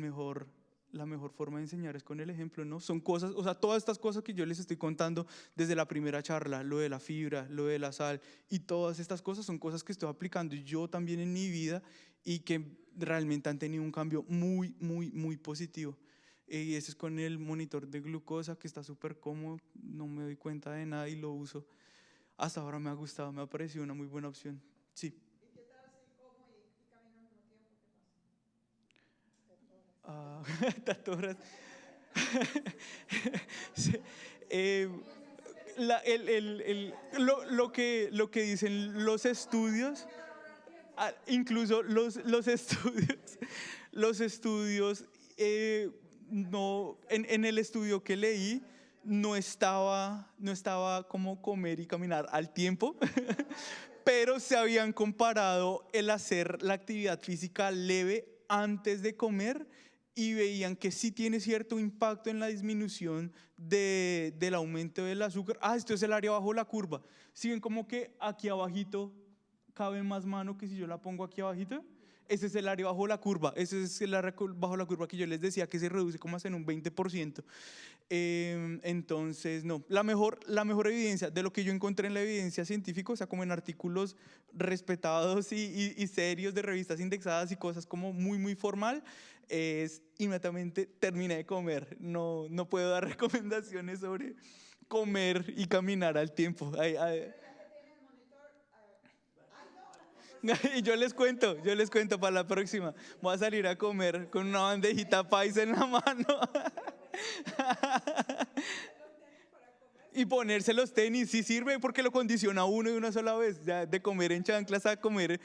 mejor forma de enseñar es con el ejemplo, ¿no? Son cosas, o sea, todas estas cosas que yo les estoy contando desde la primera charla, lo de la fibra, lo de la sal, y todas estas cosas son cosas que estoy aplicando yo también en mi vida y que realmente han tenido un cambio muy, muy, muy positivo. Y ese es con el monitor de glucosa, que está súper cómodo, no me doy cuenta de nada y lo uso. Hasta ahora me ha gustado, me ha parecido una muy buena opción. Sí. ¿Y qué tal si como y camino al mismo tiempo? ¿Qué pasa? Ah, taturas. Sí. Lo que dicen los estudios, incluso los estudios, no, en el estudio que leí no estaba como comer y caminar al tiempo, pero se habían comparado el hacer la actividad física leve antes de comer y veían que sí tiene cierto impacto en la disminución del aumento del azúcar. Esto es el área bajo la curva. ¿Sí ven como que aquí abajito cabe más mano que si yo la pongo aquí abajito? Ese es el área bajo la curva. Ese es el área bajo la curva que yo les decía que se reduce como hasta en un 20%. Entonces, no, la mejor evidencia de lo que yo encontré en la evidencia científica, o sea, como en artículos respetados y serios de revistas indexadas y cosas como muy, muy formal, es inmediatamente terminé de comer. No puedo dar recomendaciones sobre comer y caminar al tiempo. Y yo les cuento para la próxima. Voy a salir a comer con una bandejita paisa en la mano. Y ponerse los tenis, sí sirve porque lo condiciona uno de una sola vez, ya de comer en chanclas a comer.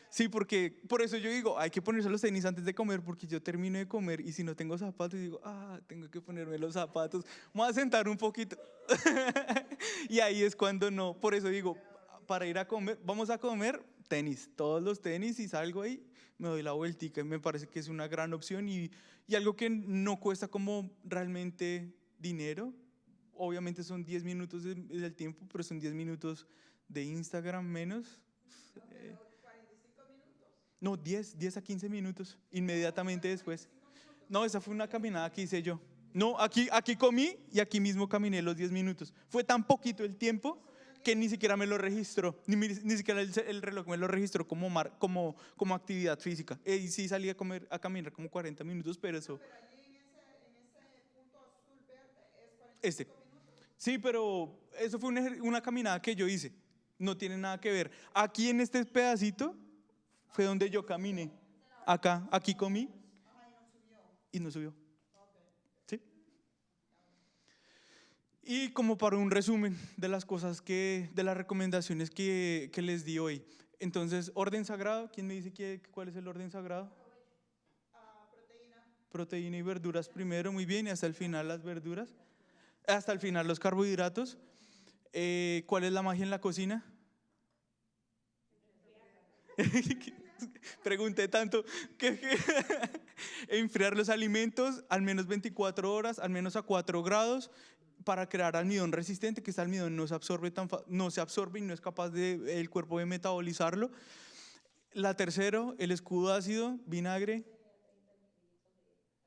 Sí, porque por eso yo digo, hay que ponerse los tenis antes de comer, porque yo termino de comer y si no tengo zapatos, digo, tengo que ponerme los zapatos, me voy a sentar un poquito. Y ahí es cuando no, por eso digo, para ir a comer, vamos a comer tenis, todos los tenis, y salgo ahí, me doy la vueltica y me parece que es una gran opción y algo que no cuesta como realmente dinero. Obviamente son 10 minutos del tiempo, pero son 10 minutos de Instagram menos. No, 10 a 15 minutos, inmediatamente después. No, esa fue una caminada que hice yo. No, aquí comí y aquí mismo caminé los 10 minutos. Fue tan poquito el tiempo que ni siquiera me lo registró, ni siquiera el reloj me lo registró como actividad física. Y sí salí a caminar como 40 minutos, pero eso... Pero allí en ese punto azul verde es 45 Este. minutos. Sí, pero eso fue una caminada que yo hice. No tiene nada que ver. Aquí en este pedacito fue donde yo caminé. Aquí comí y no subió. ¿Sí? Y como para un resumen de las cosas de las recomendaciones que les di hoy. Entonces, orden sagrado, ¿quién me dice cuál es el orden sagrado? Proteína y verduras primero, muy bien, y hasta el final las verduras. Hasta el final los carbohidratos. ¿Cuál es la magia en la cocina? Pregunté tanto que enfriar los alimentos al menos 24 horas, al menos a 4 grados, para crear almidón resistente, que este almidón no se absorbe, no se absorbe y no es capaz el cuerpo de metabolizarlo. La tercera, el escudo ácido, vinagre,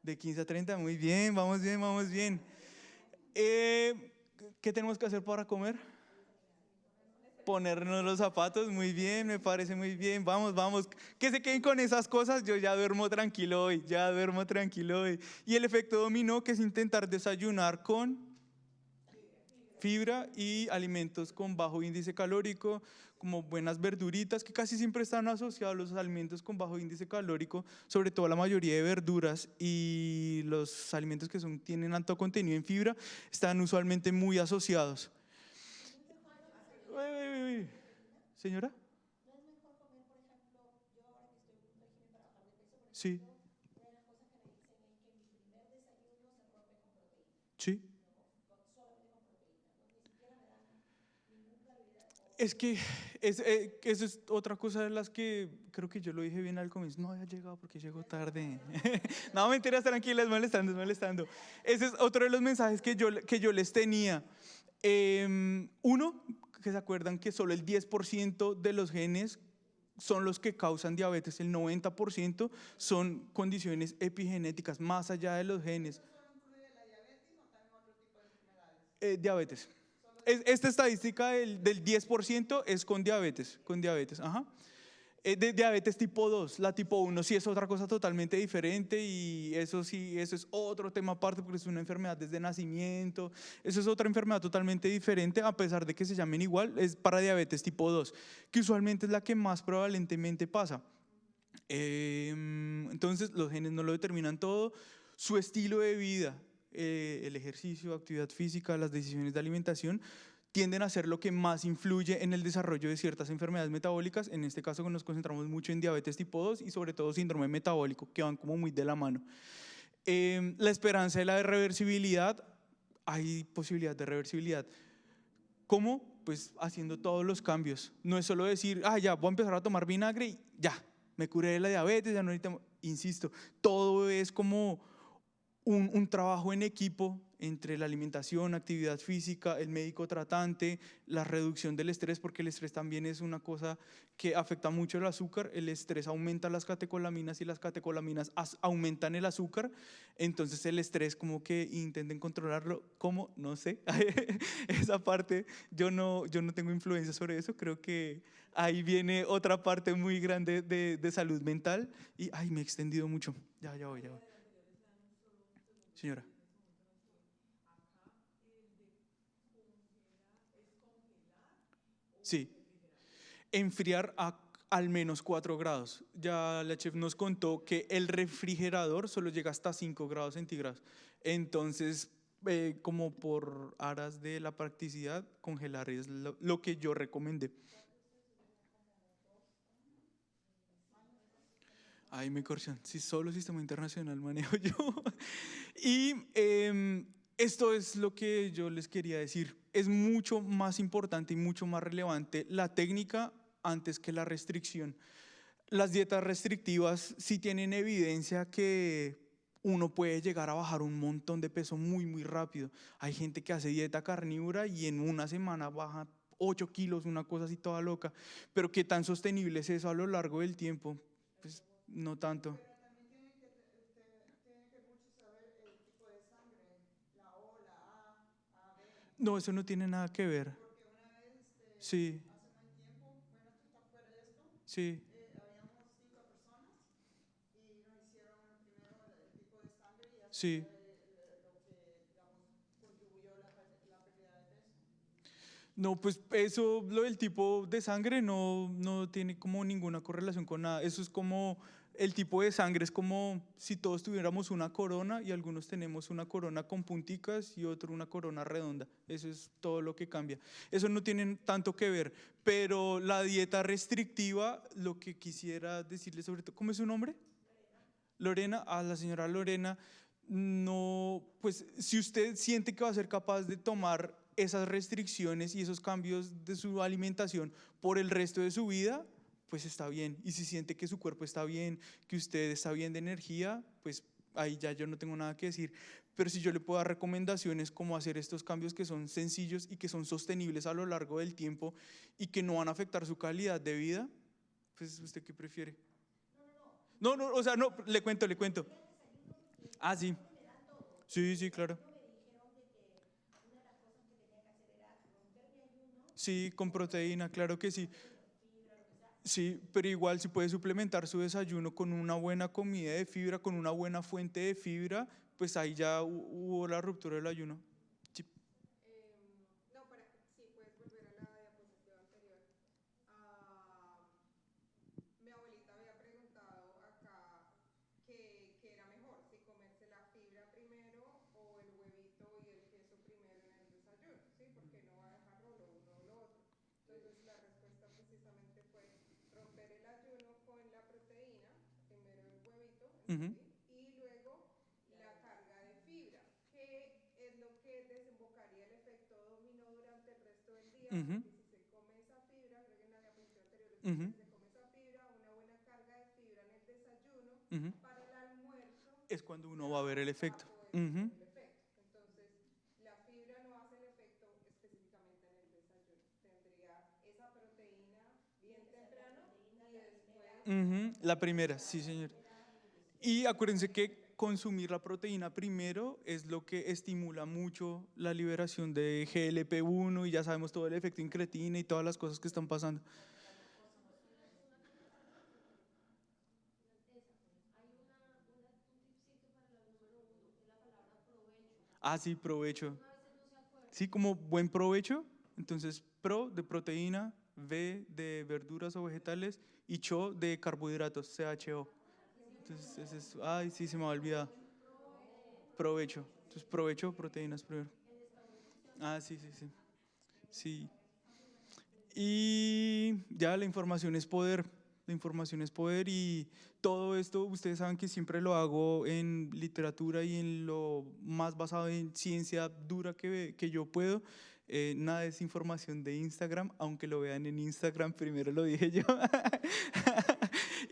de 15 a 30, muy bien, vamos bien, vamos bien. ¿Qué tenemos que hacer para comer? Ponernos los zapatos, muy bien, me parece muy bien, vamos, vamos, que se queden con esas cosas, yo ya duermo tranquilo hoy, ya duermo tranquilo hoy. Y el efecto dominó, que es intentar desayunar con fibra y alimentos con bajo índice calórico, como buenas verduritas, que casi siempre están asociados los alimentos con bajo índice calórico, sobre todo la mayoría de verduras y los alimentos que tienen alto contenido en fibra, están usualmente muy asociados. Uy. ¿Señora? ¿No es mejor comer, por ejemplo, yo ahora que estoy en un régimen para bajar de peso? Sí. Una de las cosas que me dicen es que mi primer desayuno se rompe con proteína. Sí. Solamente con proteína. Ni siquiera me dan ningún carbohidrato. Es que eso es otra cosa de las que creo que yo lo dije bien al comienzo. No había llegado porque llegó tarde. No, mentiras, tranquilas, molestando. Ese es otro de los mensajes que yo les tenía. Uno, que se acuerdan que solo el 10% de los genes son los que causan diabetes, el 90% son condiciones epigenéticas, más allá de los genes. ¿Eso solo incluye la diabetes o también otro tipo de enfermedades? Diabetes. Esta estadística del 10% es con diabetes, ajá. De diabetes tipo 2, la tipo 1 sí es otra cosa totalmente diferente y eso sí, eso es otro tema aparte porque es una enfermedad desde nacimiento, eso es otra enfermedad totalmente diferente a pesar de que se llamen igual, es para diabetes tipo 2, que usualmente es la que más prevalentemente pasa. Entonces los genes no lo determinan todo, su estilo de vida, el ejercicio, actividad física, las decisiones de alimentación, tienden a ser lo que más influye en el desarrollo de ciertas enfermedades metabólicas. En este caso nos concentramos mucho en diabetes tipo 2 y sobre todo síndrome metabólico, que van como muy de la mano. La esperanza de la reversibilidad, hay posibilidad de reversibilidad. ¿Cómo? Pues haciendo todos los cambios. No es solo decir, ya voy a empezar a tomar vinagre y ya, me curé de la diabetes, ya no necesito. Insisto, todo es como un trabajo en equipo entre la alimentación, actividad física, el médico tratante, la reducción del estrés, porque el estrés también es una cosa que afecta mucho el azúcar. El estrés aumenta las catecolaminas y las catecolaminas aumentan el azúcar. Entonces el estrés como que intenten controlarlo. ¿Cómo? No sé. Esa parte yo no tengo influencia sobre eso. Creo que ahí viene otra parte muy grande de salud mental. Y me he extendido mucho. Ya voy. Señora. Sí, enfriar al menos 4 grados. Ya la chef nos contó que el refrigerador solo llega hasta 5 grados centígrados. Entonces, como por aras de la practicidad, congelar es lo que yo recomendé. Mi corrección, si solo sistema internacional manejo yo. Y esto es lo que yo les quería decir. Es mucho más importante y mucho más relevante la técnica antes que la restricción. Las dietas restrictivas sí tienen evidencia que uno puede llegar a bajar un montón de peso muy, muy rápido. Hay gente que hace dieta carnívora y en una semana baja 8 kilos, una cosa así toda loca. Pero ¿qué tan sostenible es eso a lo largo del tiempo? Pues no tanto. Pero también tiene que mucho saber el tipo de sangre, la O, la A, AB. No, eso no tiene nada que ver. Porque una vez, Sí, hace un tiempo, bueno, esto está fuera de esto, sí, habíamos 5 personas y nos hicieron primero el tipo de sangre y así sí. lo que, digamos, contribuyó a la pérdida de peso. No, pues eso, lo del tipo de sangre no tiene como ninguna correlación con nada. Eso es como el tipo de sangre es como si todos tuviéramos una corona y algunos tenemos una corona con punticas y otro una corona redonda. Eso es todo lo que cambia. Eso no tiene tanto que ver, pero la dieta restrictiva, lo que quisiera decirle sobre todo, ¿cómo es su nombre? Lorena, a la señora Lorena, no, pues si usted siente que va a ser capaz de tomar esas restricciones y esos cambios de su alimentación por el resto de su vida, pues está bien. Y si siente que su cuerpo está bien, que usted está bien de energía, pues ahí ya yo no tengo nada que decir. Pero si yo le puedo dar recomendaciones como hacer estos cambios que son sencillos y que son sostenibles a lo largo del tiempo y que no van a afectar su calidad de vida, pues ¿usted qué prefiere? No, no, o sea, no, le cuento. Ah, sí. Sí, sí, claro. Sí, con proteína, claro que sí. Sí, pero igual si puede suplementar su desayuno con una buena comida de fibra, con una buena fuente de fibra, pues ahí ya hubo la ruptura del ayuno. Sí. No, sí, puedes volver a la diapositiva anterior. Ah, mi abuelita había preguntado acá qué era mejor, si comerse la fibra primero o el huevito y el queso primero en el desayuno, ¿sí? Porque no va a dejarlo lo uno o lo otro. Entonces la respuesta precisamente fue romper el ayuno con la proteína, primero el huevito, Ujú, y luego la carga de fibra, que es lo que desembocaría el efecto dominó durante el resto del día, ujú, porque si se come esa fibra, creo que en la diapositiva anterior les ujú, decía, si se come esa fibra, una buena carga de fibra en el desayuno, ujú. para el almuerzo Es cuando uno ya va a ver el va efecto. a poder Ujú, tener el efecto. Entonces, la fibra no hace el efecto específicamente en el desayuno. Tendría esa proteína bien temprano y después ujú. La primera, sí, señor. Y acuérdense que consumir la proteína primero es lo que estimula mucho la liberación de GLP-1 y ya sabemos todo el efecto incretina y todas las cosas que están pasando. Ah, sí, provecho. Sí, como buen provecho. Entonces, pro de proteína, V de verduras o vegetales y CHO de carbohidratos, CHO. Entonces, ese es, ay, sí, se me ha olvidado. Provecho. Entonces, provecho, proteínas primero. Ah, sí, sí, sí. Sí. Y ya la información es poder. La información es poder y todo esto, ustedes saben que siempre lo hago en literatura y en lo más basado en ciencia dura que yo puedo. Nada es información de Instagram, aunque lo vean en Instagram, primero lo dije yo.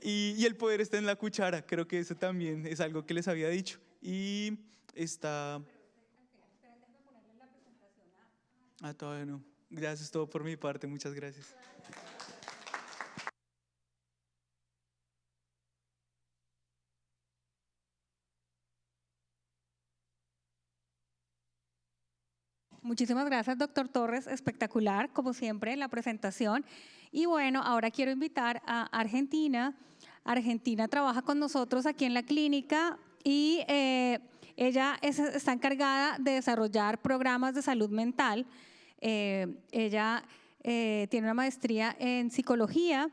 Y el poder está en la cuchara, creo que eso también es algo que les había dicho. Y está... Ah, todavía no. Gracias todo por mi parte, muchas gracias. Muchísimas gracias, doctor Torres. Espectacular, como siempre, la presentación. Y bueno, ahora quiero invitar a Argentina. Argentina trabaja con nosotros aquí en la clínica y ella está encargada de desarrollar programas de salud mental. Ella tiene una maestría en psicología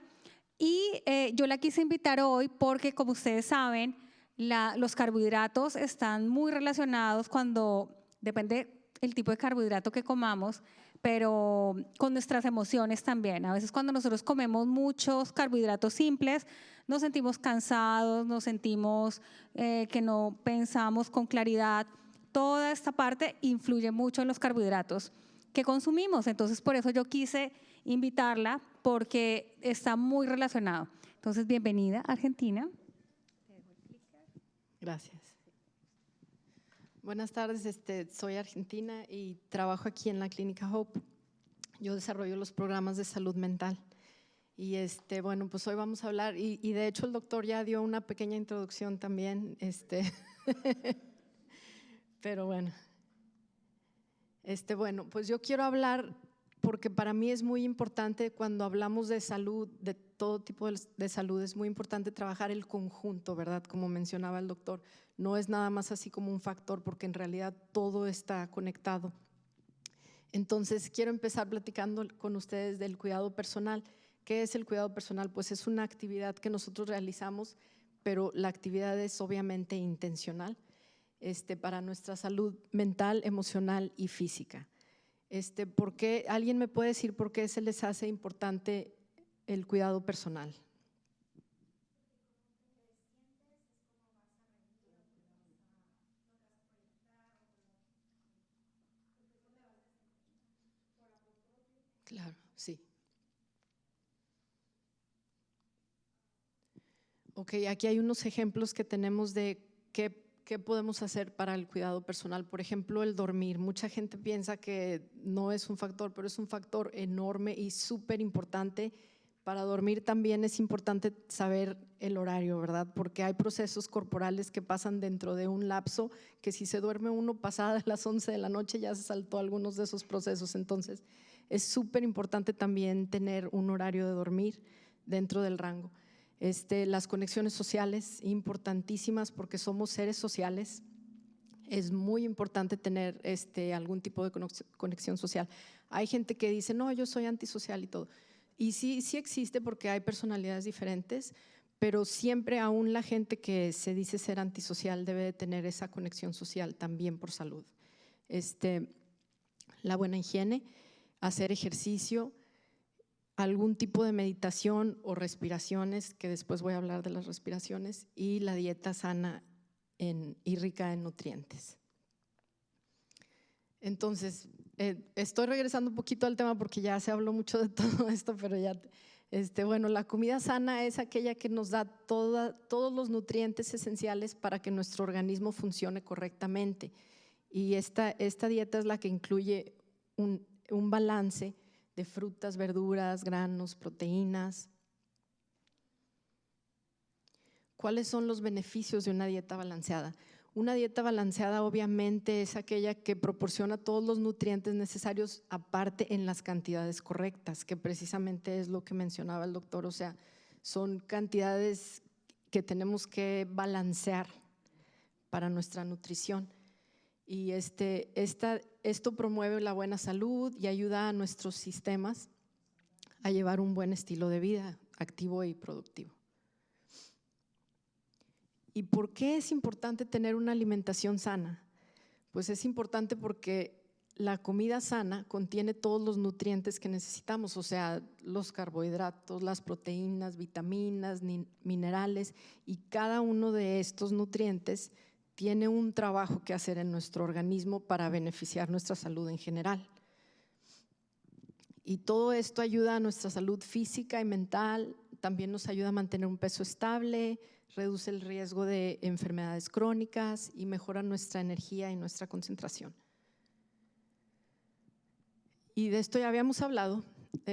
y yo la quise invitar hoy porque, como ustedes saben, los carbohidratos están muy relacionados depende el tipo de carbohidrato que comamos, pero con nuestras emociones también. A veces cuando nosotros comemos muchos carbohidratos simples, nos sentimos cansados, nos sentimos que no pensamos con claridad. Toda esta parte influye mucho en los carbohidratos que consumimos. Entonces, por eso yo quise invitarla porque está muy relacionado. Entonces, bienvenida, Argentina. Gracias. Buenas tardes, soy argentina y trabajo aquí en la Clínica Hope. Yo desarrollo los programas de salud mental. Y bueno, pues hoy vamos a hablar, y de hecho el doctor ya dio una pequeña introducción también, pero bueno. Bueno, pues yo quiero hablar porque para mí es muy importante cuando hablamos de salud, de todo tipo de salud, es muy importante trabajar el conjunto, ¿verdad? Como mencionaba el doctor, no es nada más así como un factor porque en realidad todo está conectado. Entonces quiero empezar platicando con ustedes del cuidado personal. ¿Qué es el cuidado personal? Pues es una actividad que nosotros realizamos pero la actividad es obviamente intencional para nuestra salud mental, emocional y física. ¿Por qué? ¿Alguien me puede decir por qué se les hace importante el cuidado personal? Claro, sí. Ok, aquí hay unos ejemplos que tenemos de qué podemos hacer para el cuidado personal. Por ejemplo, el dormir. Mucha gente piensa que no es un factor, pero es un factor enorme y súper importante. Para dormir también es importante saber el horario, ¿verdad? Porque hay procesos corporales que pasan dentro de un lapso que si se duerme uno pasadas las 11 de la noche ya se saltó algunos de esos procesos. Entonces, es súper importante también tener un horario de dormir dentro del rango. Las conexiones sociales, importantísimas porque somos seres sociales. Es muy importante tener algún tipo de conexión social. Hay gente que dice, no, yo soy antisocial y todo. Y sí existe porque hay personalidades diferentes, pero siempre aún la gente que se dice ser antisocial debe de tener esa conexión social también por salud. La buena higiene, hacer ejercicio, algún tipo de meditación o respiraciones, que después voy a hablar de las respiraciones, y la dieta sana y rica en nutrientes. Entonces, estoy regresando un poquito al tema porque ya se habló mucho de todo esto, pero ya, bueno, la comida sana es aquella que nos da todos los nutrientes esenciales para que nuestro organismo funcione correctamente. Y esta dieta es la que incluye un balance de frutas, verduras, granos, proteínas. ¿Cuáles son los beneficios de una dieta balanceada? Una dieta balanceada obviamente es aquella que proporciona todos los nutrientes necesarios, aparte en las cantidades correctas, que precisamente es lo que mencionaba el doctor. O sea, son cantidades que tenemos que balancear para nuestra nutrición. Y esto promueve la buena salud y ayuda a nuestros sistemas a llevar un buen estilo de vida activo y productivo. ¿Y por qué es importante tener una alimentación sana? Pues es importante porque la comida sana contiene todos los nutrientes que necesitamos, o sea, los carbohidratos, las proteínas, vitaminas, minerales, y cada uno de estos nutrientes tiene un trabajo que hacer en nuestro organismo para beneficiar nuestra salud en general. Y todo esto ayuda a nuestra salud física y mental, también nos ayuda a mantener un peso estable, reduce el riesgo de enfermedades crónicas y mejora nuestra energía y nuestra concentración. Y de esto ya habíamos hablado,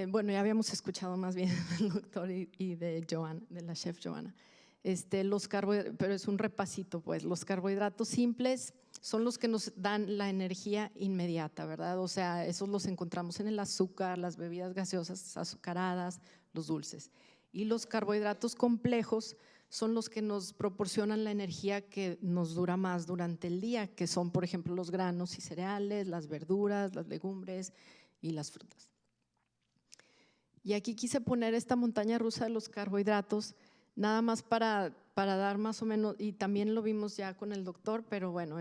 bueno, ya habíamos escuchado más bien del doctor y de Joanna, de la chef Joanna. Pero es un repasito, pues. Los carbohidratos simples son los que nos dan la energía inmediata, ¿verdad? O sea, esos los encontramos en el azúcar, las bebidas gaseosas azucaradas, los dulces. Y los carbohidratos complejos son los que nos proporcionan la energía que nos dura más durante el día, que son, por ejemplo, los granos y cereales, las verduras, las legumbres y las frutas. Y aquí quise poner esta montaña rusa de los carbohidratos, nada más para dar más o menos, y también lo vimos ya con el doctor, pero bueno,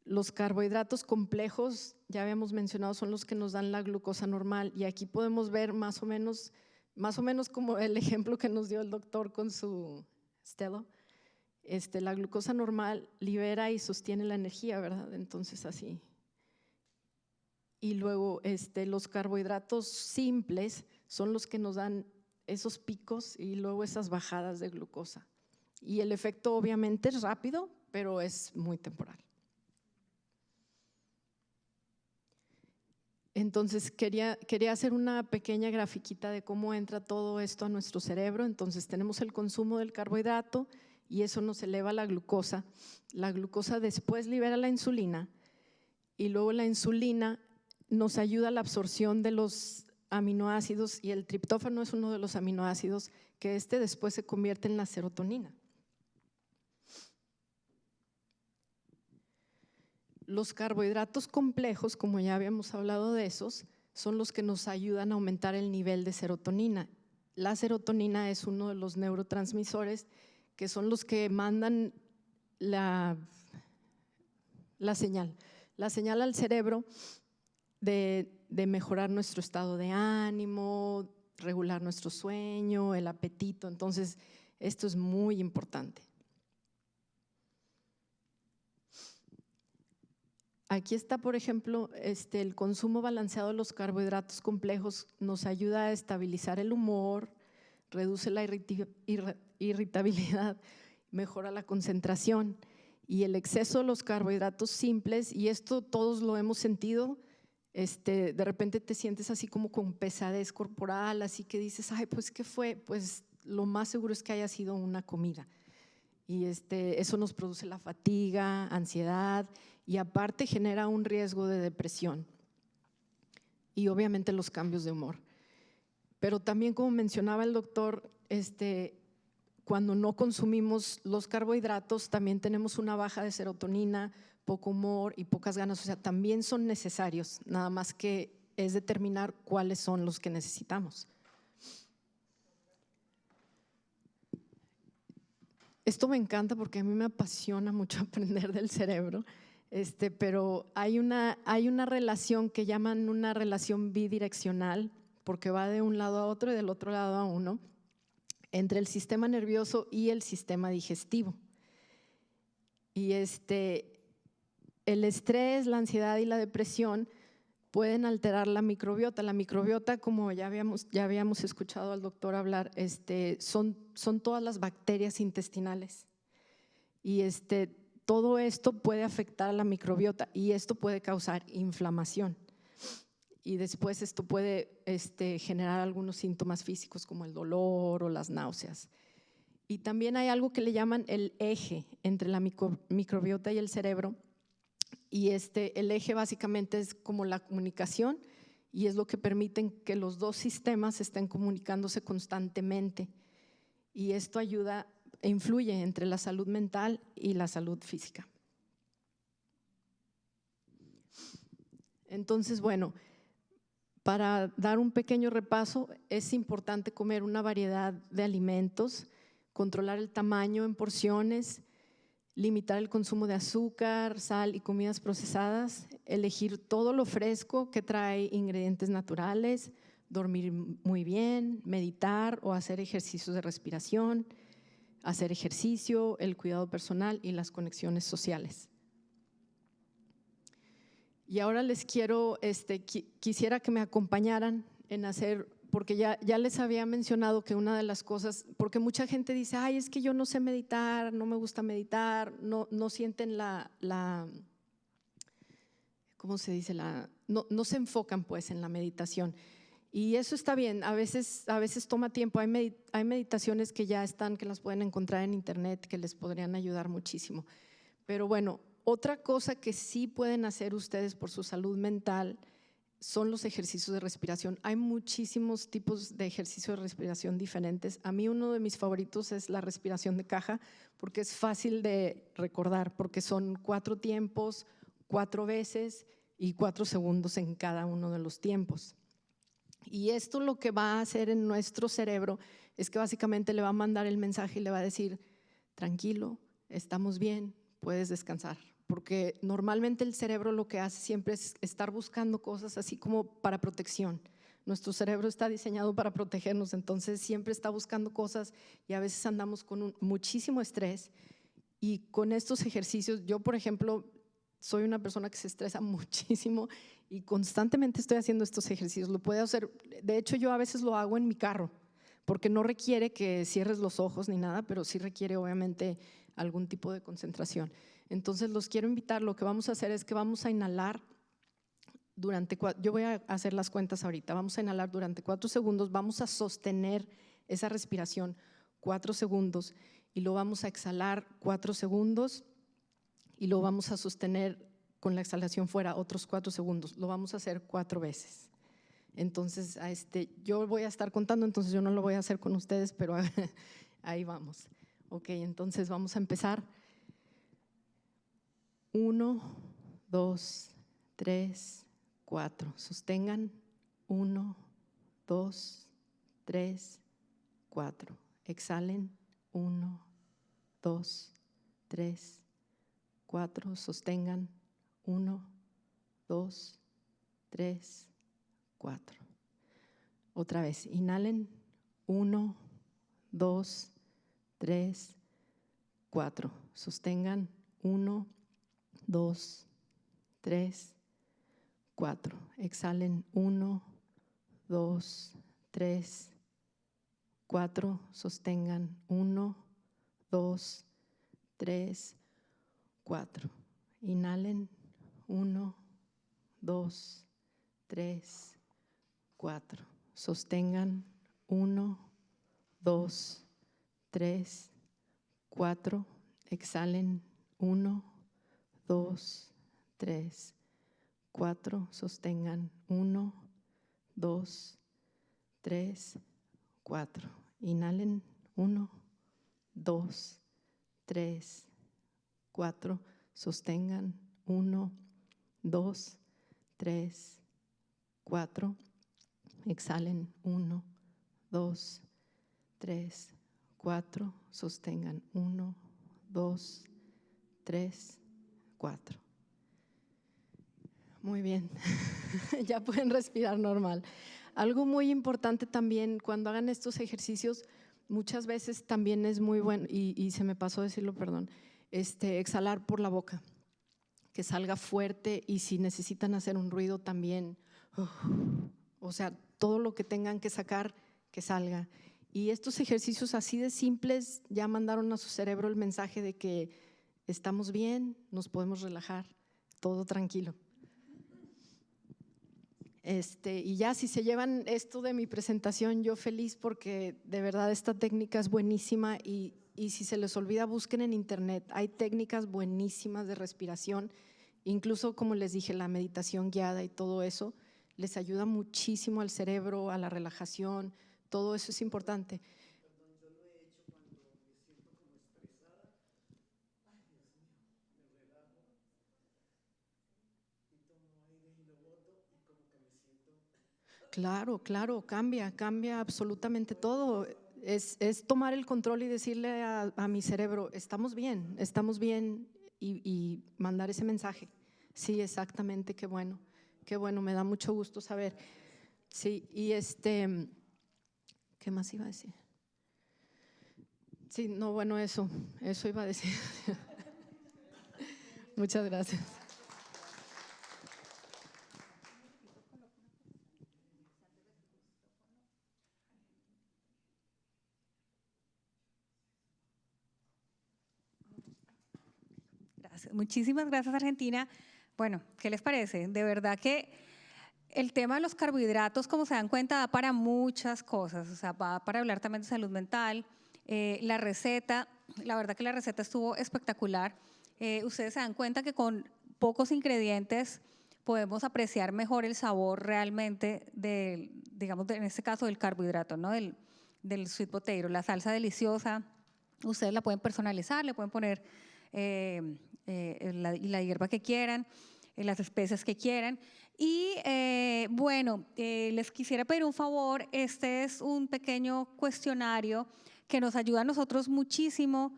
los carbohidratos complejos, ya habíamos mencionado, son los que nos dan la glucosa normal, y aquí podemos ver más o menos como el ejemplo que nos dio el doctor con su Stelo. La glucosa normal libera y sostiene la energía, ¿verdad? Entonces así. Y luego los carbohidratos simples son los que nos dan esos picos y luego esas bajadas de glucosa. Y el efecto obviamente es rápido, pero es muy temporal. Entonces quería hacer una pequeña grafiquita de cómo entra todo esto a nuestro cerebro. Entonces tenemos el consumo del carbohidrato y eso nos eleva la glucosa. La glucosa después libera la insulina y luego la insulina nos ayuda a la absorción de los aminoácidos, y el triptófano es uno de los aminoácidos que después se convierte en la serotonina. Los carbohidratos complejos, como ya habíamos hablado de esos, son los que nos ayudan a aumentar el nivel de serotonina. La serotonina es uno de los neurotransmisores que son los que mandan la señal al cerebro de mejorar nuestro estado de ánimo, regular nuestro sueño, el apetito. Entonces, esto es muy importante. Aquí está, por ejemplo, el consumo balanceado de los carbohidratos complejos nos ayuda a estabilizar el humor, reduce la irritabilidad, mejora la concentración. Y el exceso de los carbohidratos simples, y esto todos lo hemos sentido, de repente te sientes así como con pesadez corporal, así que dices, ay, pues ¿qué fue? Pues lo más seguro es que haya sido una comida. Y eso nos produce la fatiga, ansiedad, y aparte genera un riesgo de depresión. Y obviamente los cambios de humor. Pero también, como mencionaba el doctor, cuando no consumimos los carbohidratos, también tenemos una baja de serotonina, poco humor y pocas ganas. O sea, también son necesarios, nada más que es determinar cuáles son los que necesitamos. Esto me encanta porque a mí me apasiona mucho aprender del cerebro, pero hay una relación que llaman una relación bidireccional, porque va de un lado a otro y del otro lado a uno, entre el sistema nervioso y el sistema digestivo. Y el estrés, la ansiedad y la depresión pueden alterar la microbiota. La microbiota, como ya habíamos escuchado al doctor hablar, son todas las bacterias intestinales. Y todo esto puede afectar a la microbiota y esto puede causar inflamación. Y después esto puede generar algunos síntomas físicos como el dolor o las náuseas. Y también hay algo que le llaman el eje entre la microbiota y el cerebro. Y el eje básicamente es como la comunicación y es lo que permite que los dos sistemas estén comunicándose constantemente. Y esto ayuda e influye entre la salud mental y la salud física. Entonces, bueno, para dar un pequeño repaso, es importante comer una variedad de alimentos, controlar el tamaño en porciones, limitar el consumo de azúcar, sal y comidas procesadas, elegir todo lo fresco que trae ingredientes naturales, dormir muy bien, meditar o hacer ejercicios de respiración, hacer ejercicio, el cuidado personal y las conexiones sociales. Y ahora les quisiera que me acompañaran en hacer, porque ya les había mencionado que una de las cosas, porque mucha gente dice, ay, es que yo no sé meditar, no me gusta meditar, no sienten ¿cómo se dice? No se enfocan pues en la meditación. Y eso está bien, a veces toma tiempo, hay meditaciones que ya están, que las pueden encontrar en internet, que les podrían ayudar muchísimo. Pero bueno, otra cosa que sí pueden hacer ustedes por su salud mental son los ejercicios de respiración. Hay muchísimos tipos de ejercicios de respiración diferentes. A mí uno de mis favoritos es la respiración de caja, porque es fácil de recordar, porque son 4 tiempos, 4 veces y 4 segundos en cada uno de los tiempos. Y esto lo que va a hacer en nuestro cerebro es que básicamente le va a mandar el mensaje y le va a decir, tranquilo, estamos bien, puedes descansar. Porque normalmente el cerebro lo que hace siempre es estar buscando cosas así como para protección. Nuestro cerebro está diseñado para protegernos, entonces siempre está buscando cosas y a veces andamos con muchísimo estrés. Y con estos ejercicios, yo por ejemplo, soy una persona que se estresa muchísimo y constantemente estoy haciendo estos ejercicios. Lo puedo hacer, de hecho yo a veces lo hago en mi carro, porque no requiere que cierres los ojos ni nada, pero sí requiere obviamente algún tipo de concentración. Entonces los quiero invitar, lo que vamos a hacer es que vamos a inhalar yo voy a hacer las cuentas ahorita, vamos a inhalar durante 4 segundos, vamos a sostener esa respiración 4 segundos y lo vamos a exhalar 4 segundos y lo vamos a sostener con la exhalación fuera otros 4 segundos, lo vamos a hacer 4 veces. Entonces yo voy a estar contando, entonces yo no lo voy a hacer con ustedes, pero ahí vamos. Ok, entonces vamos a empezar. 1, 2, 3, 4. Sostengan. 1, 2, 3, 4. Exhalen. 1, 2, 3, 4. Sostengan. 1, 2, 3, 4. Otra vez, inhalen. 1, 2, 3, 4. Sostengan. 1, 2, 3, 4. Exhalen. 1, 2, 3, 4. Sostengan. 1, 2, 3, 4. Inhalen. 1, 2, 3, 4. Sostengan. 1, 2, 3, 4. Exhalen. 1, 2, 3, 4. Sostengan. 1, 2, 3, 4. Inhalen. 1, 2, 3, 4. Sostengan. 1, 2, 3, 4. Exhalen. 1, 2, 3, 4. Sostengan. 1, 2, 3, 4. Muy bien, ya pueden respirar normal. Algo muy importante también cuando hagan estos ejercicios, muchas veces también es muy bueno, y se me pasó decirlo, perdón, exhalar por la boca, que salga fuerte, y si necesitan hacer un ruido también, o sea, todo lo que tengan que sacar, que salga. Y estos ejercicios así de simples ya mandaron a su cerebro el mensaje de que estamos bien, nos podemos relajar, todo tranquilo. Y ya si se llevan esto de mi presentación, yo feliz, porque de verdad esta técnica es buenísima, y si se les olvida, busquen en internet, hay técnicas buenísimas de respiración, incluso como les dije, la meditación guiada y todo eso les ayuda muchísimo al cerebro, a la relajación, todo eso es importante. Perdón, yo lo he hecho cuando me siento como estresada. Ay, Dios mío, me relajo y tomo aire y lo boto y como que me siento… Claro, claro, cambia absolutamente todo. Es tomar el control y decirle a mi cerebro, estamos bien, y mandar ese mensaje. Sí, exactamente, qué bueno, me da mucho gusto saber. Sí, y ¿qué más iba a decir? Sí, no, bueno, eso iba a decir. Muchas gracias. Gracias. Muchísimas gracias, Argentina. Bueno, ¿qué les parece? De verdad que el tema de los carbohidratos, como se dan cuenta, da para muchas cosas. O sea, va para hablar también de salud mental. La receta, la verdad que la receta estuvo espectacular. Ustedes se dan cuenta que con pocos ingredientes podemos apreciar mejor el sabor realmente digamos, en este caso del carbohidrato, ¿no? Del sweet potato, la salsa deliciosa. Ustedes la pueden personalizar, le pueden poner la hierba que quieran, las especias que quieran. Y bueno, les quisiera pedir un favor. Este es un pequeño cuestionario que nos ayuda a nosotros muchísimo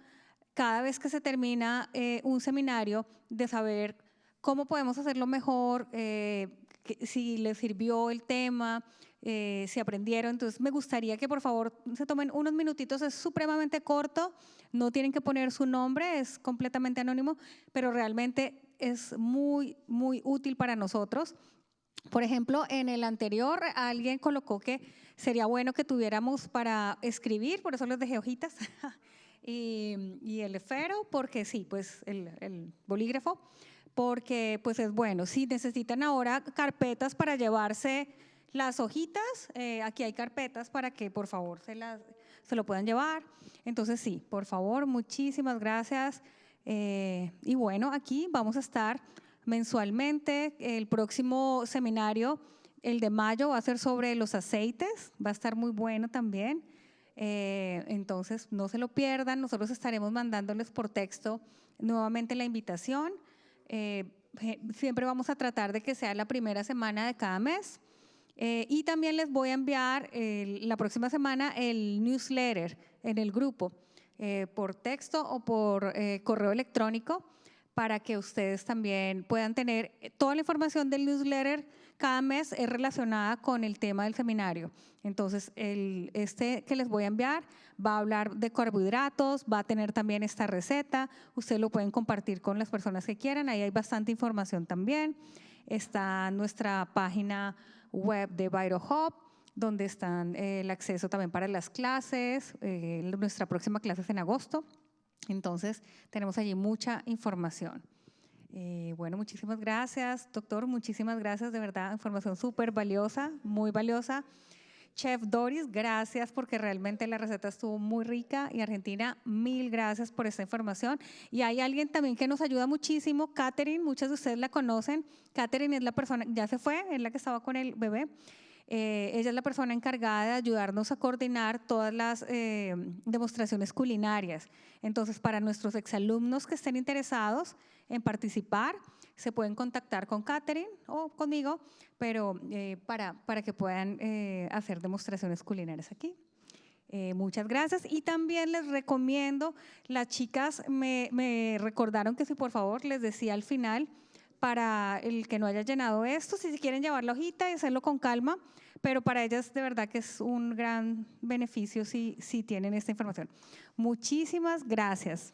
cada vez que se termina un seminario, de saber cómo podemos hacerlo mejor, si les sirvió el tema, si aprendieron. Entonces me gustaría que por favor se tomen unos minutitos, es supremamente corto, no tienen que poner su nombre, es completamente anónimo, pero realmente es muy, muy útil para nosotros. Por ejemplo, en el anterior alguien colocó que sería bueno que tuviéramos para escribir, por eso les dejé hojitas, y el esfero, porque sí, pues el bolígrafo, porque pues es bueno. Si necesitan ahora carpetas para llevarse las hojitas, aquí hay carpetas para que por favor se lo puedan llevar. Entonces sí, por favor, muchísimas gracias. Y bueno, aquí vamos a estar mensualmente. El próximo seminario, el de mayo, va a ser sobre los aceites, va a estar muy bueno también. Entonces no se lo pierdan, nosotros estaremos mandándoles por texto nuevamente la invitación. Siempre vamos a tratar de que sea la primera semana de cada mes. Y también les voy a enviar la próxima semana el newsletter en el grupo. por texto o por correo electrónico, para que ustedes también puedan tener toda la información del newsletter. Cada mes es relacionada con el tema del seminario. Entonces, este que les voy a enviar va a hablar de carbohidratos, va a tener también esta receta. Ustedes lo pueden compartir con las personas que quieran. Ahí hay bastante información también. Está nuestra página web de VitalHub, donde están el acceso también para las clases. Nuestra próxima clase es en agosto. Entonces, tenemos allí mucha información. Bueno, muchísimas gracias, doctor. Muchísimas gracias, de verdad, información súper valiosa, muy valiosa. Chef Doris, gracias porque realmente la receta estuvo muy rica. Y Argentina, mil gracias por esta información. Y hay alguien también que nos ayuda muchísimo, Catherine, muchos de ustedes la conocen. Catherine es la persona, ya se fue, es la que estaba con el bebé. Ella es la persona encargada de ayudarnos a coordinar todas las demostraciones culinarias. Entonces, para nuestros exalumnos que estén interesados en participar, se pueden contactar con Catherine o conmigo, pero para que puedan hacer demostraciones culinarias aquí. Muchas gracias. Y también les recomiendo, las chicas me recordaron que si por favor les decía al final, para el que no haya llenado esto, si quieren llevar la hojita y hacerlo con calma, pero para ellas de verdad que es un gran beneficio si tienen esta información. Muchísimas gracias.